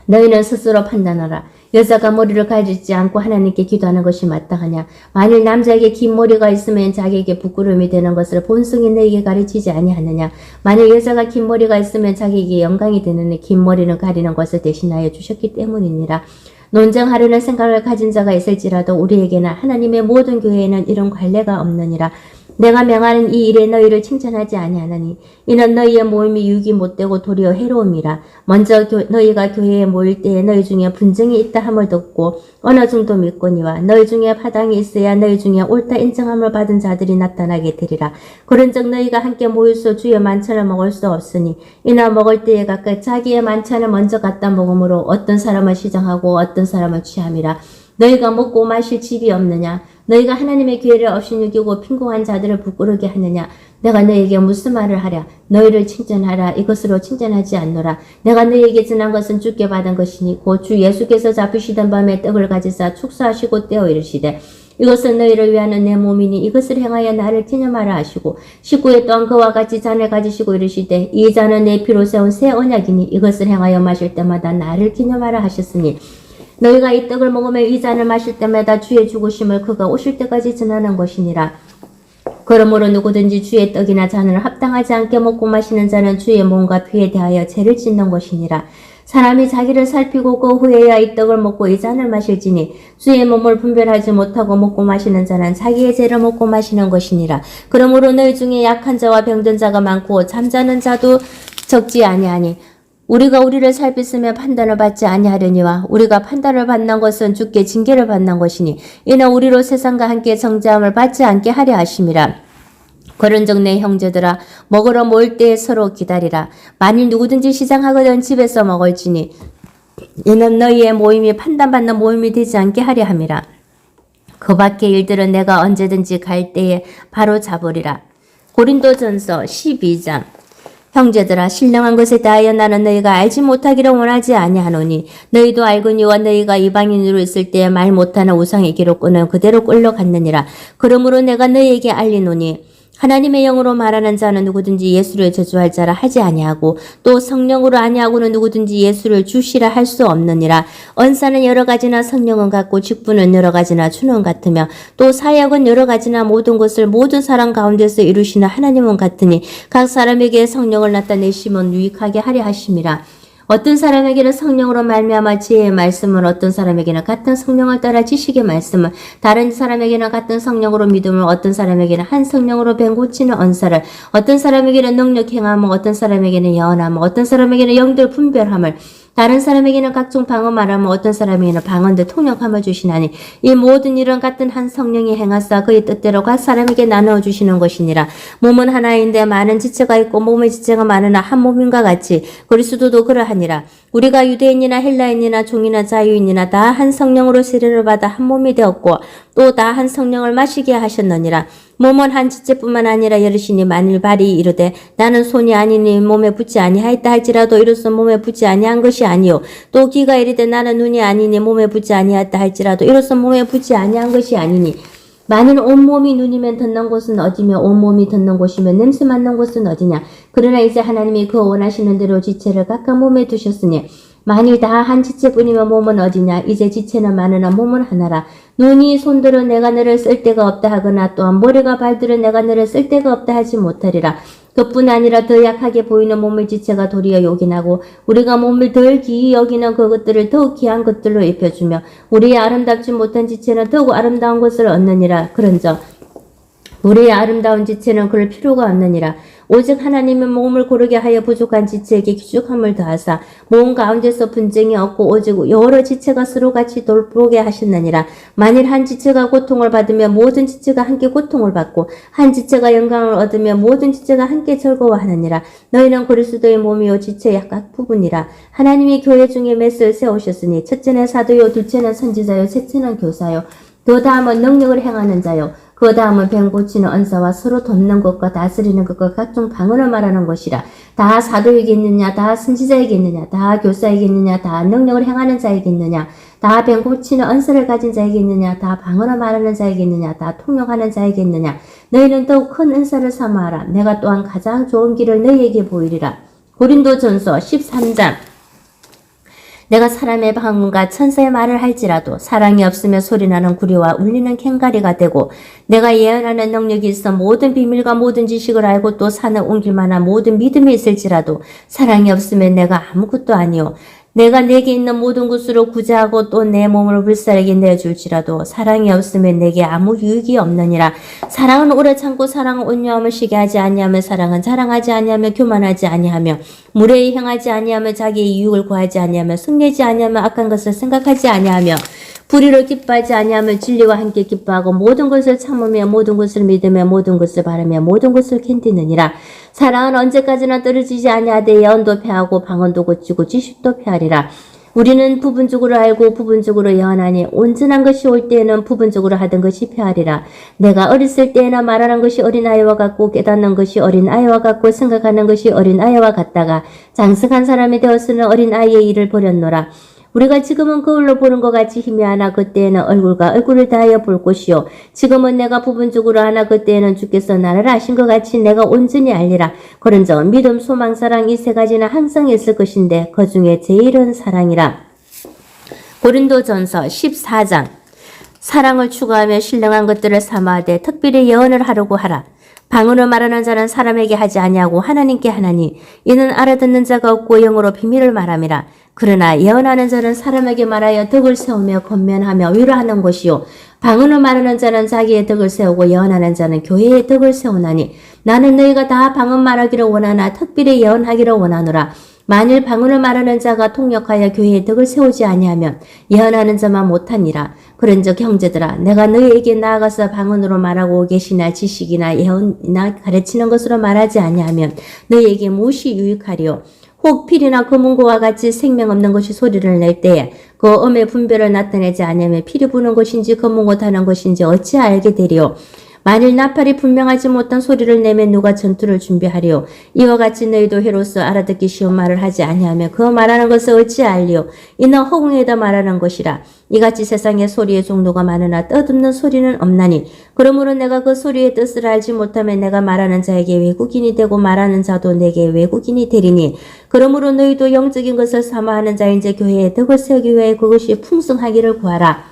[SPEAKER 1] 너희는 스스로 판단하라. 여자가 머리를 가리지 않고 하나님께 기도하는 것이 마땅하냐. 만일 남자에게 긴 머리가 있으면 자기에게 부끄러움이 되는 것을 본성이 너희에게 가르치지 아니하느냐. 만일 여자가 긴 머리가 있으면 자기에게 영광이 되느니 긴 머리는 가리는 것을 대신하여 주셨기 때문이니라. 논쟁하려는 생각을 가진 자가 있을지라도 우리에게나 하나님의 모든 교회에는 이런 관례가 없느니라. 내가 명하는 이 일에 너희를 칭찬하지 아니하나니 이는 너희의 모임이 유익이 못되고 도리어 해로움이라. 먼저 너희가 교회에 모일 때에 너희 중에 분쟁이 있다 함을 듣고 어느 정도 믿거니와 너희 중에 파당이 있어야 너희 중에 옳다 인정함을 받은 자들이 나타나게 되리라. 그런즉 너희가 함께 모일수 주의 만찬을 먹을 수 없으니 이나 먹을 때에 각각 자기의 만찬을 먼저 갖다 먹으므로 어떤 사람을 시장하고 어떤 사람을 취함이라. 너희가 먹고 마실 집이 없느냐. 너희가 하나님의 기회를 없이 누기고 빈궁한 자들을 부끄러게 하느냐. 내가 너희에게 무슨 말을 하랴. 너희를 칭찬하라. 이것으로 칭찬하지 않노라. 내가 너희에게 전한 것은 주께 받은 것이니 곧 주 예수께서 잡으시던 밤에 떡을 가지사 축사하시고 떼어 이르시되 이것은 너희를 위하는 내 몸이니 이것을 행하여 나를 기념하라 하시고 19회 또한 그와 같이 잔을 가지시고 이르시되 이 잔은 내 피로 세운 새 언약이니 이것을 행하여 마실 때마다 나를 기념하라 하셨으니 너희가 이 떡을 먹으며 이 잔을 마실 때마다 주의 죽으심을 그가 오실 때까지 전하는 것이니라. 그러므로 누구든지 주의 떡이나 잔을 합당하지 않게 먹고 마시는 자는 주의 몸과 피에 대하여 죄를 짓는 것이니라. 사람이 자기를 살피고 그 후에야 이 떡을 먹고 이 잔을 마실지니 주의 몸을 분별하지 못하고 먹고 마시는 자는 자기의 죄를 먹고 마시는 것이니라. 그러므로 너희 중에 약한 자와 병든 자가 많고 잠자는 자도 적지 아니하니 우리가 우리를 살폈으며 판단을 받지 아니하려니와 우리가 판단을 받는 것은 주께 징계를 받는 것이니 이는 우리로 세상과 함께 정죄함을 받지 않게 하려 하심이라. 그런즉 내 형제들아 먹으러 모일 때에 서로 기다리라. 만일 누구든지 시장하거든 집에서 먹을지니 이는 너희의 모임이 판단받는 모임이 되지 않게 하려 함이라. 그 밖의 일들은 내가 언제든지 갈 때에 바로 잡으리라. 고린도전서 12장. 형제들아 신령한 것에 대하여 나는 너희가 알지 못하기를 원하지 아니하노니 너희도 알거니와 너희가 이방인으로 있을 때에 말 못하는 우상의 기로 끄는 그대로 끌려갔느니라. 그러므로 내가 너희에게 알리노니 하나님의 영으로 말하는 자는 누구든지 예수를 저주할 자라 하지 아니하고 또 성령으로 아니하고는 누구든지 예수를 주시라 할 수 없느니라. 언사는 여러 가지나 성령은 같고 직분은 여러 가지나 주는 같으며 또 사역은 여러 가지나 모든 것을 모든 사람 가운데서 이루시는 하나님은 같으니 각 사람에게 성령을 나타내심은 유익하게 하려 하심이라. 어떤 사람에게는 성령으로 말미암아 지혜의 말씀을, 어떤 사람에게는 같은 성령을 따라 지식의 말씀을, 다른 사람에게는 같은 성령으로 믿음을, 어떤 사람에게는 한 성령으로 뱀 고치는 언사를, 어떤 사람에게는 능력 행함을, 어떤 사람에게는 예언함을, 어떤 사람에게는 영들 분별함을, 다른 사람에게는 각종 방언 말함을, 어떤 사람에게는 방언들 통역함을 주시나니 이 모든 일은 같은 한 성령이 행하사 그의 뜻대로 각 사람에게 나누어 주시는 것이니라. 몸은 하나인데 많은 지체가 있고 몸의 지체가 많으나 한 몸인과 같이 그리스도도 그러하니라. 우리가 유대인이나 헬라인이나 종이나 자유인이나 다 한 성령으로 세례를 받아 한 몸이 되었고 또 다 한 성령을 마시게 하셨느니라. 몸은 한 지체뿐만 아니라 여럿이니 만일 발이 이르되 나는 손이 아니니 몸에 붙지 아니하였다 할지라도 이로써 몸에 붙지 아니한 것이 아니요 또 귀가 이르되 나는 눈이 아니니 몸에 붙지 아니하였다 할지라도 이로써 몸에 붙지 아니한 것이 아니니 만일 온몸이 눈이면 듣는 곳은 어디며 온몸이 듣는 곳이면 냄새 맡는 곳은 어디냐. 그러나 이제 하나님이 그 원하시는 대로 지체를 각각 몸에 두셨으니 만일 다 한 지체뿐이면 몸은 어디냐. 이제 지체는 많으나 몸은 하나라. 눈이 손들은 내가 너를 쓸 데가 없다 하거나 또한 머리가 발들은 내가 너를 쓸 데가 없다 하지 못하리라. 그뿐 아니라 더 약하게 보이는 몸의 지체가 도리어 요긴하고 우리가 몸을 덜 귀히 여기는 그것들을 더욱 귀한 것들로 입혀주며 우리의 아름답지 못한 지체는 더욱 아름다운 것을 얻느니라. 그런즉 우리의 아름다운 지체는 그럴 필요가 없느니라. 오직 하나님은 몸을 고르게 하여 부족한 지체에게 기죽함을 더하사 몸 가운데서 분쟁이 없고 오직 여러 지체가 서로 같이 돌보게 하셨느니라. 만일 한 지체가 고통을 받으면 모든 지체가 함께 고통을 받고 한 지체가 영광을 얻으면 모든 지체가 함께 즐거워하느니라. 너희는 그리스도의 몸이요 지체의 각 부분이라. 하나님이 교회 중에 맷을 세우셨으니 첫째는 사도요 둘째는 선지자요 셋째는 교사요 그 다음은 능력을 행하는 자요 그 다음은 뱀 고치는 언사와 서로 돕는 것과 다스리는 것과 각종 방언을 말하는 것이라. 다 사도이겠느냐, 다 선지자이겠느냐, 다 교사이겠느냐, 다 능력을 행하는 자이겠느냐, 다 뱀 고치는 언사를 가진 자이겠느냐, 다 방언을 말하는 자이겠느냐, 다 통역하는 자이겠느냐. 너희는 더욱 큰 은사를 삼아라. 내가 또한 가장 좋은 길을 너희에게 보이리라. 고린도전서 13장. 내가 사람의 방언과 천사의 말을 할지라도 사랑이 없으며 소리나는 구리와 울리는 캥가리가 되고 내가 예언하는 능력이 있어 모든 비밀과 모든 지식을 알고 또 산을 옮길 만한 모든 믿음이 있을지라도 사랑이 없으면 내가 아무것도 아니요 내가 내게 있는 모든 것으로 구제하고 또 내 몸을 불사르게 내줄지라도 사랑이 없으면 내게 아무 유익이 없느니라. 사랑은 오래 참고 사랑은 온유함을 쉬게 하지 아니하며 사랑은 자랑하지 아니하며 교만하지 아니하며 무례히 행하지 아니하며 자기의 유익을 구하지 아니하며 승리하지 아니하며 악한 것을 생각하지 아니하며 불의를 기뻐하지 아니하며 진리와 함께 기뻐하고 모든 것을 참으며 모든 것을 믿으며 모든 것을 바라며 모든 것을 견디느니라. 사랑은 언제까지나 떨어지지 아니하되 예언도 패하고 방언도 고치고 지식도 패하리라. 우리는 부분적으로 알고 부분적으로 예언하니 온전한 것이 올 때에는 부분적으로 하던 것이 패하리라. 내가 어렸을 때에나 말하는 것이 어린아이와 같고 깨닫는 것이 어린아이와 같고 생각하는 것이 어린아이와 같다가 장성한 사람이 되었으는 어린아이의 일을 버렸노라. 우리가 지금은 거울로 보는 것 같이 희미하나 그때에는 얼굴과 얼굴을 다하여 볼 것이요 지금은 내가 부분적으로 하나 그때에는 주께서 나를 아신 것 같이 내가 온전히 알리라. 그런즉 믿음, 소망, 사랑 이 세 가지는 항상 있을 것인데 그 중에 제일은 사랑이라. 고린도전서 14장. 사랑을 추구하며 신령한 것들을 삼아하되 특별히 예언을 하려고 하라. 방언을 말하는 자는 사람에게 하지 아니하고 하나님께 하나니 이는 알아듣는 자가 없고 영어로 비밀을 말함이라. 그러나 예언하는 자는 사람에게 말하여 덕을 세우며 권면하며 위로하는 것이요 방언을 말하는 자는 자기의 덕을 세우고 예언하는 자는 교회의 덕을 세우나니 나는 너희가 다 방언 말하기를 원하나 특별히 예언하기를 원하노라. 만일 방언을 말하는 자가 통역하여 교회의 덕을 세우지 아니하면 예언하는 자만 못하니라. 그런즉 형제들아 내가 너희에게 나아가서 방언으로 말하고 계시나 지식이나 예언이나 가르치는 것으로 말하지 아니하면 너희에게 무엇이 유익하리요. 혹 필이나 검은고와 같이 생명 없는 것이 소리를 낼 때에 그 엄의 분별을 나타내지 않으면 필이 부는 것인지 검은고 타는 것인지 어찌 알게 되리요. 만일 나팔이 분명하지 못한 소리를 내면 누가 전투를 준비하리요. 이와 같이 너희도 해로서 알아듣기 쉬운 말을 하지 아니하면 그 말하는 것을 어찌 알리요. 이는 허공에다 말하는 것이라. 이같이 세상에 소리의 종류가 많으나 뜻없는 소리는 없나니 그러므로 내가 그 소리의 뜻을 알지 못하면 내가 말하는 자에게 외국인이 되고 말하는 자도 내게 외국인이 되리니 그러므로 너희도 영적인 것을 사모하는 자인지 교회의 덕을 세우기 위해 그것이 풍성하기를 구하라.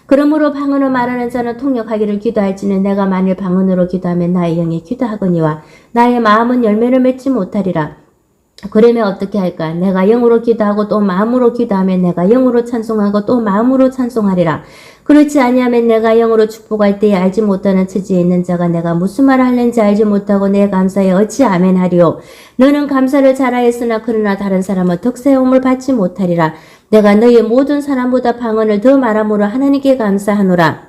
[SPEAKER 1] 그러므로 방언을 말하는 자는 통역하기를 기도할지는 내가 만일 방언으로 기도하면 나의 영이 기도하거니와 나의 마음은 열매를 맺지 못하리라. 그러면 어떻게 할까? 내가 영으로 기도하고 또 마음으로 기도하면 내가 영으로 찬송하고 또 마음으로 찬송하리라. 그렇지 아니하면 내가 영으로 축복할 때에 알지 못하는 처지에 있는 자가 내가 무슨 말을 하는지 알지 못하고 내 감사에 어찌 아멘하리요. 너는 감사를 잘하였으나 그러나 다른 사람은 덕세움을 받지 못하리라. 내가 너희 모든 사람보다 방언을 더 말함으로 하나님께 감사하노라.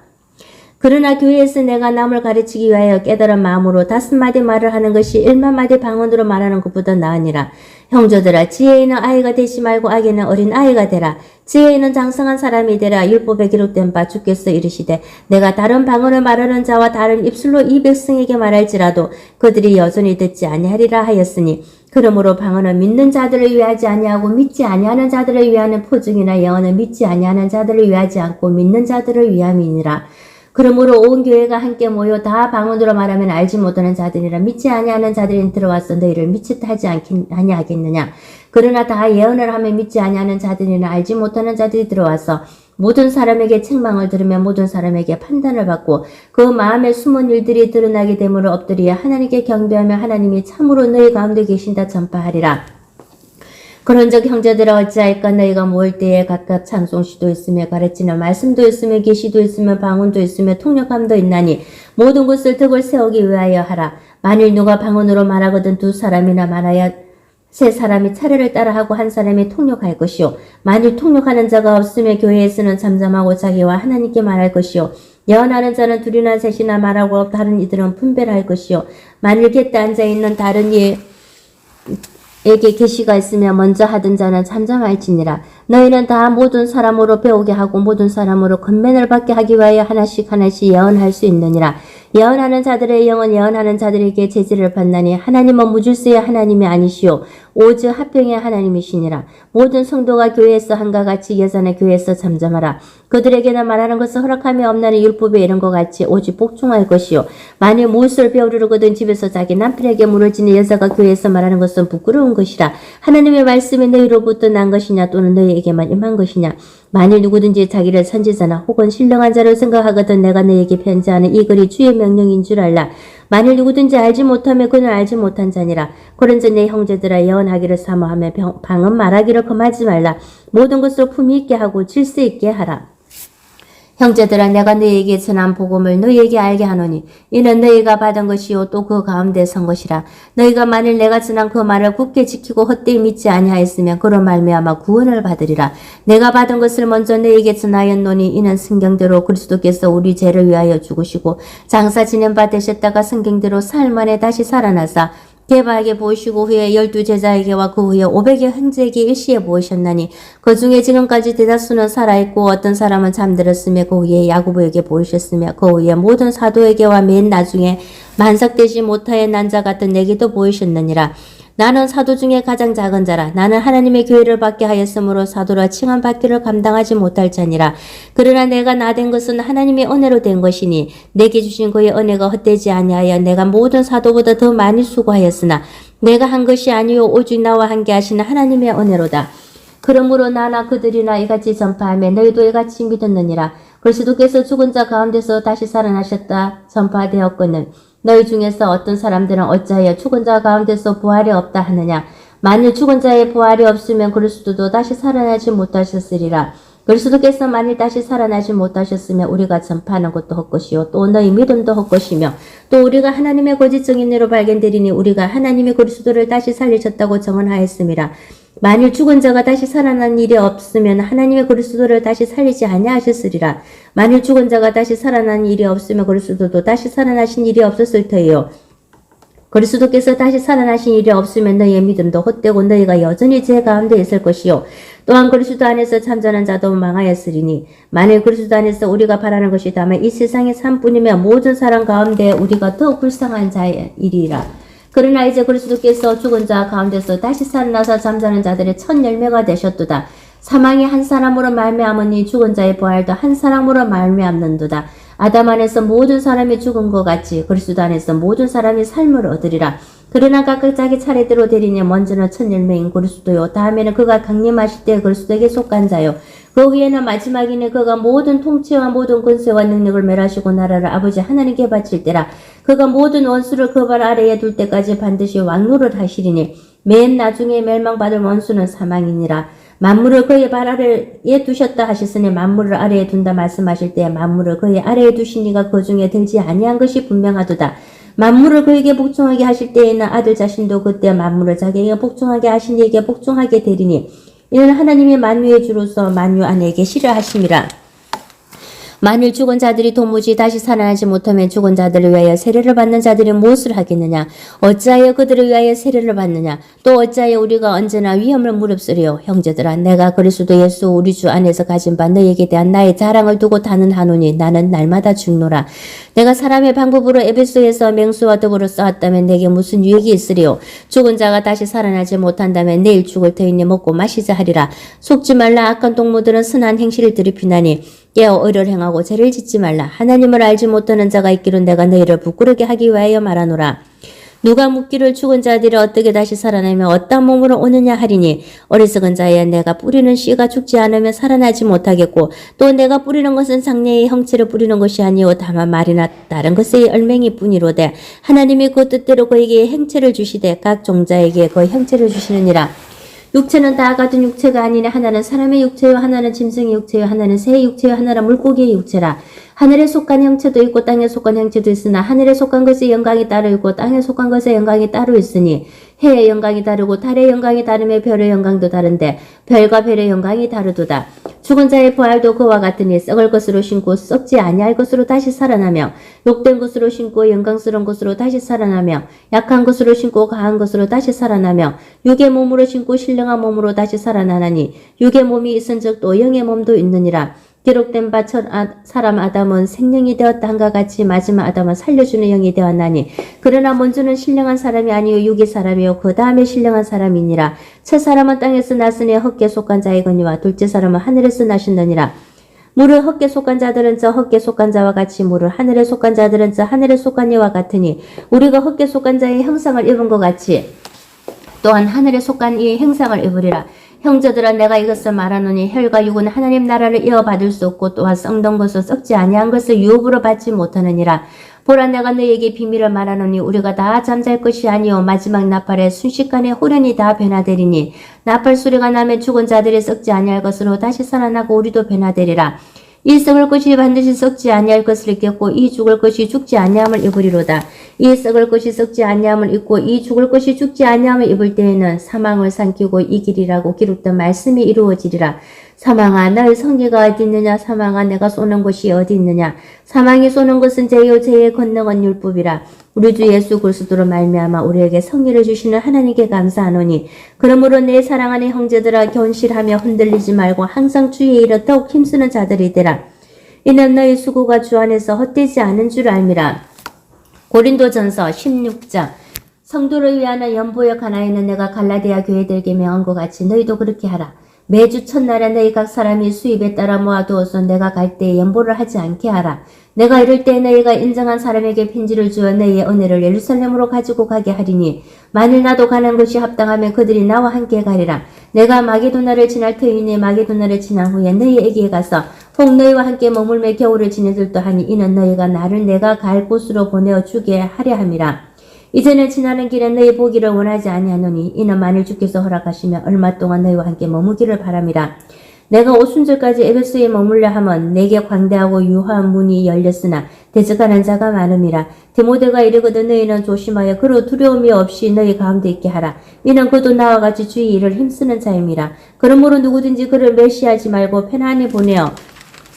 [SPEAKER 1] 그러나 교회에서 내가 남을 가르치기 위하여 깨달은 마음으로 5마디 말을 하는 것이 1만마디 방언으로 말하는 것보다 나으니라. 형제들아 지혜에는 아이가 되지 말고 악에는 어린 아이가 되라. 지혜에는 장성한 사람이 되라. 율법에 기록된 바 주께서 이르시되 내가 다른 방언을 말하는 자와 다른 입술로 이 백성에게 말할지라도 그들이 여전히 듣지 아니하리라 하였으니 그러므로 방언은 믿는 자들을 위하지 아니하고 믿지 아니하는 자들을 위하는 포증이나 예언은 믿지 아니하는 자들을 위하지 않고 믿는 자들을 위함이니라. 그러므로 온 교회가 함께 모여 다 방언으로 말하면 알지 못하는 자들이라 믿지 아니하는 자들이 들어와서 너희를 미치다 하지 아니하겠느냐. 그러나 다 예언을 하면 믿지 아니하는 자들이나 알지 못하는 자들이 들어와서 모든 사람에게 책망을 들으며 모든 사람에게 판단을 받고 그 마음에 숨은 일들이 드러나게 되므로 엎드려 하나님께 경배하며 하나님이 참으로 너희 가운데 계신다 전파하리라. 그런즉 형제들아 어찌할까. 너희가 모일 때에 각각 찬송시도 있으며 가르치는 말씀도 있으며 계시도 있으며 방언도 있으며 통역함도 있나니 모든 것을 덕을 세우기 위하여 하라. 만일 누가 방언으로 말하거든 2사람이나 말하여 3사람이 차례를 따라하고 1사람이 통역할 것이요. 만일 통역하는 자가 없으면 교회에서는 잠잠하고 자기와 하나님께 말할 것이요. 예언하는 자는 2이나 3이나 말하고 다른 이들은 분별할 것이요. 만일 곁에 앉아있는 다른 에게 계시가 있으며 먼저 하던 자는 잠잠할지니라. 너희는 다 모든 사람으로 배우게 하고 모든 사람으로 권면을 받게 하기 위하여 하나씩 예언할 수 있느니라. 예언하는 자들의 영은 예언하는 자들에게 제지를 받나니 하나님은 무질서의 하나님이 아니시오 오직 합병의 하나님이시니라. 모든 성도가 교회에서 한과 같이 예전에 교회에서 잠잠하라. 그들에게는 말하는 것을 허락함이 없나니 율법에 이른 것 같이 오직 복종할 것이요. 만일 무엇을 배우려거든 집에서 자기 남편에게 물을 지는 여자가 교회에서 말하는 것은 부끄러운 것이라. 하나님의 말씀이 너희로부터 난 것이냐 또는 너희에게만 임한 것이냐. 만일 누구든지 자기를 선지자나 혹은 신령한 자로 생각하거든 내가 너희에게 편지하는 이 글이 주의 명령인 줄 알라. 만일 누구든지 알지 못하면 그는 알지 못한 자니라. 그런즉 내 형제들아 예언하기를 사모하며 방언 말하기를 금하지 말라. 모든 것을 품위 있게 하고 질서 있게 하라. 형제들아 내가 너희에게 전한 복음을 너희에게 알게 하노니 이는 너희가 받은 것이요 또 그 가운데 선 것이라. 너희가 만일 내가 전한 그 말을 굳게 지키고 헛되이 믿지 아니하였으면 그로 말미암아 구원을 받으리라. 내가 받은 것을 먼저 너희에게 전하였노니 이는 성경대로 그리스도께서 우리 죄를 위하여 죽으시고 장사 지낸 바 되셨다가 성경대로 사흘 만에 다시 살아나사 개바에게 보이시고 후에 12제자에게와 그 후에 500여 형제에게 일시에 보이셨나니 그 중에 지금까지 대다수는 살아있고 어떤 사람은 잠들었으며 그 후에 야고보에게 보이셨으며 그 후에 모든 사도에게와 맨 나중에 만삭되지 못하여 난 자 같은 내게도 보이셨느니라. 나는 사도 중에 가장 작은 자라. 나는 하나님의 교회를 받게 하였으므로 사도라 칭함 받기를 감당하지 못할 자니라. 그러나 내가 나된 것은 하나님의 은혜로 된 것이니 내게 주신 그의 은혜가 헛되지 아니하여 내가 모든 사도보다 더 많이 수고하였으나 내가 한 것이 아니요 오직 나와 함께 하시는 하나님의 은혜로다. 그러므로 나나 그들이나 이같이 전파하며 너희도 이같이 믿었느니라. 그리스도께서 죽은 자 가운데서 다시 살아나셨다 전파되었거늘 너희 중에서 어떤 사람들은 어찌하여 죽은 자 가운데서 부활이 없다 하느냐. 만일 죽은 자의 부활이 없으면 그리스도도 다시 살아나지 못하셨으리라. 그리스도께서 만일 다시 살아나지 못하셨으면 우리가 전파하는 것도 헛것이요 또 너희 믿음도 헛것이며 또 우리가 하나님의 거짓 증인으로 발견되리니 우리가 하나님의 그리스도를 다시 살리셨다고 정언하였음이라. 만일 죽은 자가 다시 살아난 일이 없으면 하나님의 그리스도를 다시 살리지 아니하셨으리라. 만일 죽은 자가 다시 살아난 일이 없으면 그리스도도 다시 살아나신 일이 없었을 터이요. 그리스도께서 다시 살아나신 일이 없으면 너희의 믿음도 헛되고 너희가 여전히 죄 가운데 있을 것이요. 또한 그리스도 안에서 참전한 자도 망하였으리니 만일 그리스도 안에서 우리가 바라는 것이 다만 이 세상의 삶뿐이면 모든 사람 가운데 우리가 더욱 불쌍한 자이리라. 그러나 이제 그리스도께서 죽은 자 가운데서 다시 살아나서 잠자는 자들의 첫 열매가 되셨도다. 사망이 한 사람으로 말미암으니 죽은 자의 부활도 한 사람으로 말미암는도다. 아담 안에서 모든 사람이 죽은 것 같이 그리스도 안에서 모든 사람이 삶을 얻으리라. 그러나 각각 자기 차례대로 되리니 먼저는 첫 열매인 그리스도요. 다음에는 그가 강림하실 때 그리스도에게 속한 자요. 그 후에는 마지막이니 그가 모든 통치와 모든 권세와 능력을 멸하시고 나라를 아버지 하나님께 바칠 때라. 그가 모든 원수를 그 발 아래에 둘 때까지 반드시 왕노를 하시리니 맨 나중에 멸망받을 원수는 사망이니라. 만물을 그의 발 아래에 두셨다 하셨으니 만물을 아래에 둔다 말씀하실 때 만물을 그의 아래에 두시니가 그 중에 들지 아니한 것이 분명하도다. 만물을 그에게 복종하게 하실 때에는 아들 자신도 그때 만물을 자기에게 복종하게 하신 이에게 복종하게 되리니 이는 하나님이 만유의 주로서 만유 안에 계시려 하심이라. 만일 죽은 자들이 도무지 다시 살아나지 못하면 죽은 자들을 위하여 세례를 받는 자들이 무엇을 하겠느냐? 어찌하여 그들을 위하여 세례를 받느냐? 또 어찌하여 우리가 언제나 위험을 무릅쓰리요? 형제들아, 내가 그리스도 예수 우리 주 안에서 가진 바 너에게 대한 나의 자랑을 두고 단언하노니 나는 날마다 죽노라. 내가 사람의 방법으로 에베소에서 맹수와 더불어 싸웠다면 내게 무슨 유익이 있으리요? 죽은 자가 다시 살아나지 못한다면 내일 죽을 터이니 먹고 마시자 하리라. 속지 말라. 악한 동무들은 선한 행실을 들이피나니 깨어 의를 행하고 죄를 짓지 말라. 하나님을 알지 못하는 자가 있기로 내가 너희를 부끄럽게 하기 위하여 말하노라. 누가 묻기를 죽은 자들이 어떻게 다시 살아나며 어떤 몸으로 오느냐 하리니 어리석은 자야 내가 뿌리는 씨가 죽지 않으면 살아나지 못하겠고 또 내가 뿌리는 것은 장래의 형체를 뿌리는 것이 아니오 다만 말이나 다른 것의 얼맹이 뿐이로되 하나님이 그 뜻대로 그에게 행체를 주시되 각 종자에게 그 형체를 주시느니라. 육체는 다 같은 육체가 아니니 하나는 사람의 육체요 하나는 짐승의 육체요 하나는 새의 육체요 하나는 물고기의 육체라. 하늘에 속한 형체도 있고 땅에 속한 형체도 있으나 하늘에 속한 것의 영광이 따로 있고 땅에 속한 것의 영광이 따로 있으니 해의 영광이 다르고 달의 영광이 다르며 별의 영광도 다른데 별과 별의 영광이 다르도다. 죽은 자의 부활도 그와 같으니 썩을 것으로 신고 썩지 아니할 것으로 다시 살아나며 욕된 것으로 신고 영광스러운 것으로 다시 살아나며 약한 것으로 신고 강한 것으로 다시 살아나며 육의 몸으로 신고 신령한 몸으로 다시 살아나나니 육의 몸이 있은즉 또 영의 몸도 있느니라. 기록된 바 첫 사람 아담은 생명이 되었다 한과 같이 마지막 아담은 살려주는 영이 되었나니 그러나 먼저는 신령한 사람이 아니요 육의 사람이요 그 다음에 신령한 사람이니라. 첫 사람은 땅에서 났으니 헛게 속한 자이거니와 둘째 사람은 하늘에서 나신느니라. 물을 헛게 속한 자들은 저 헛게 속한 자와 같이 물을 하늘에 속한 자들은 저 하늘에 속한 이와 같으니 우리가 헛게 속한 자의 형상을 입은 것 같이 또한 하늘에 속한 이의 형상을 입으리라. 형제들아 내가 이것을 말하노니 혈과 육은 하나님 나라를 이어받을 수 없고 또한 썩던 것을 썩지 아니한 것을 유업으로 받지 못하느니라. 보라 내가 너희에게 비밀을 말하노니 우리가 다 잠잘 것이 아니요 마지막 나팔에 순식간에 호련히 다 변화되리니 나팔 소리가 나면 죽은 자들이 썩지 아니할 것으로 다시 살아나고 우리도 변화되리라. 이 썩을 것이 반드시 썩지 아니할 것을 입겠고 이 죽을 것이 죽지 아니함을 입으리로다. 이 썩을 것이 썩지 아니함을 입고 이 죽을 것이 죽지 아니함을 입을 때에는 사망을 삼키고 이기리라고 기록된 말씀이 이루어지리라. 사망아 너의 성리가 어디 있느냐? 사망아 내가 쏘는 것이 어디 있느냐? 사망이 쏘는 것은 죄요 죄의 권능은 율법이라. 우리 주 예수 그리스도로 말미암아 우리에게 성리를 주시는 하나님께 감사하노니 그러므로 내 사랑하는 형제들아 견실하며 흔들리지 말고 항상 주의 일에 더욱 힘쓰는 자들이 되라. 이는 너희 수고가 주 안에서 헛되지 않은 줄 알미라. 고린도전서 16장 성도를 위하는 연보역 하나에는 내가 갈라디아 교회들에게 명한 것 같이 너희도 그렇게 하라. 매주 첫날에 너희 각 사람이 수입에 따라 모아두어서 내가 갈 때에 연보를 하지 않게 하라. 내가 이럴 때 너희가 인정한 사람에게 편지를 주어 너희의 은혜를 예루살렘으로 가지고 가게 하리니 만일 나도 가는 것이 합당하면 그들이 나와 함께 가리라. 내가 마게도나를 지날 터이니 마게도나를 지난 후에 너희에게 가서 혹 너희와 함께 머물며 겨울을 지내들도 하니 이는 너희가 나를 내가 갈 곳으로 보내어 주게 하려 함이라. 이제는 지나는 길에 너희 보기를 원하지 아니하노니 이는 만일 주께서 허락하시면 얼마 동안 너희와 함께 머무기를 바람이라. 내가 오순절까지 에베소에 머물려 하면 내게 광대하고 유화한 문이 열렸으나 대적하는 자가 많음이라. 디모데가 이르거든 너희는 조심하여 그로 두려움이 없이 너희 가운데 있게 하라. 이는 그도 나와 같이 주의 일을 힘쓰는 자임이라. 그러므로 누구든지 그를 멸시하지 말고 편안히 보내어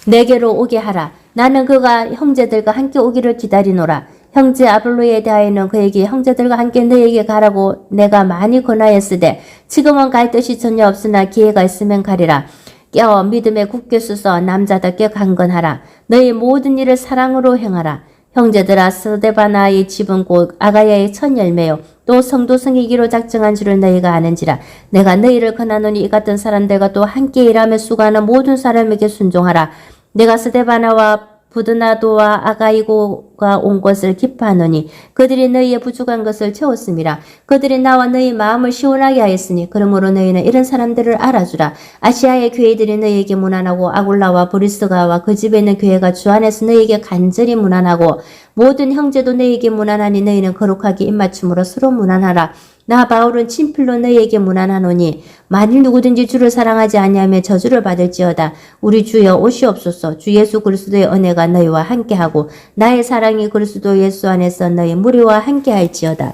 [SPEAKER 1] 내게로 오게 하라. 나는 그가 형제들과 함께 오기를 기다리노라. 형제 아볼로에 대하여는 그에게 형제들과 함께 너에게 가라고 내가 많이 권하였으되 지금은 갈 뜻이 전혀 없으나 기회가 있으면 가리라. 깨어 믿음에 굳게 서서 남자답게 강건하라. 너희 모든 일을 사랑으로 행하라. 형제들아 스데바나의 집은 곧 아가야의 첫 열매요 또 성도 성이기로 작정한 줄을 너희가 아는지라. 내가 너희를 권하노니 이 같은 사람들과 또 함께 일하며 수고하는 모든 사람에게 순종하라. 내가 스데바나와 부드나도와 아가이고가 온 것을 기뻐하노니 그들이 너희의 부족한 것을 채웠음이라. 그들이 나와 너희 마음을 시원하게 하였으니 그러므로 너희는 이런 사람들을 알아주라. 아시아의 교회들이 너희에게 무난하고 아굴라와 브리스가와 그 집에 있는 교회가 주 안에서 너희에게 간절히 무난하고 모든 형제도 너희에게 무난하니 너희는 거룩하게 입맞춤으로 서로 무난하라. 나 바울은 친필로 너희에게 무난하노니 만일 누구든지 주를 사랑하지 아니하며 저주를 받을지어다. 우리 주여 오시옵소서. 주 예수 그리스도의 은혜가 너희와 함께하고 나의 사랑이 그리스도 예수 안에서 너희 무리와 함께할지어다.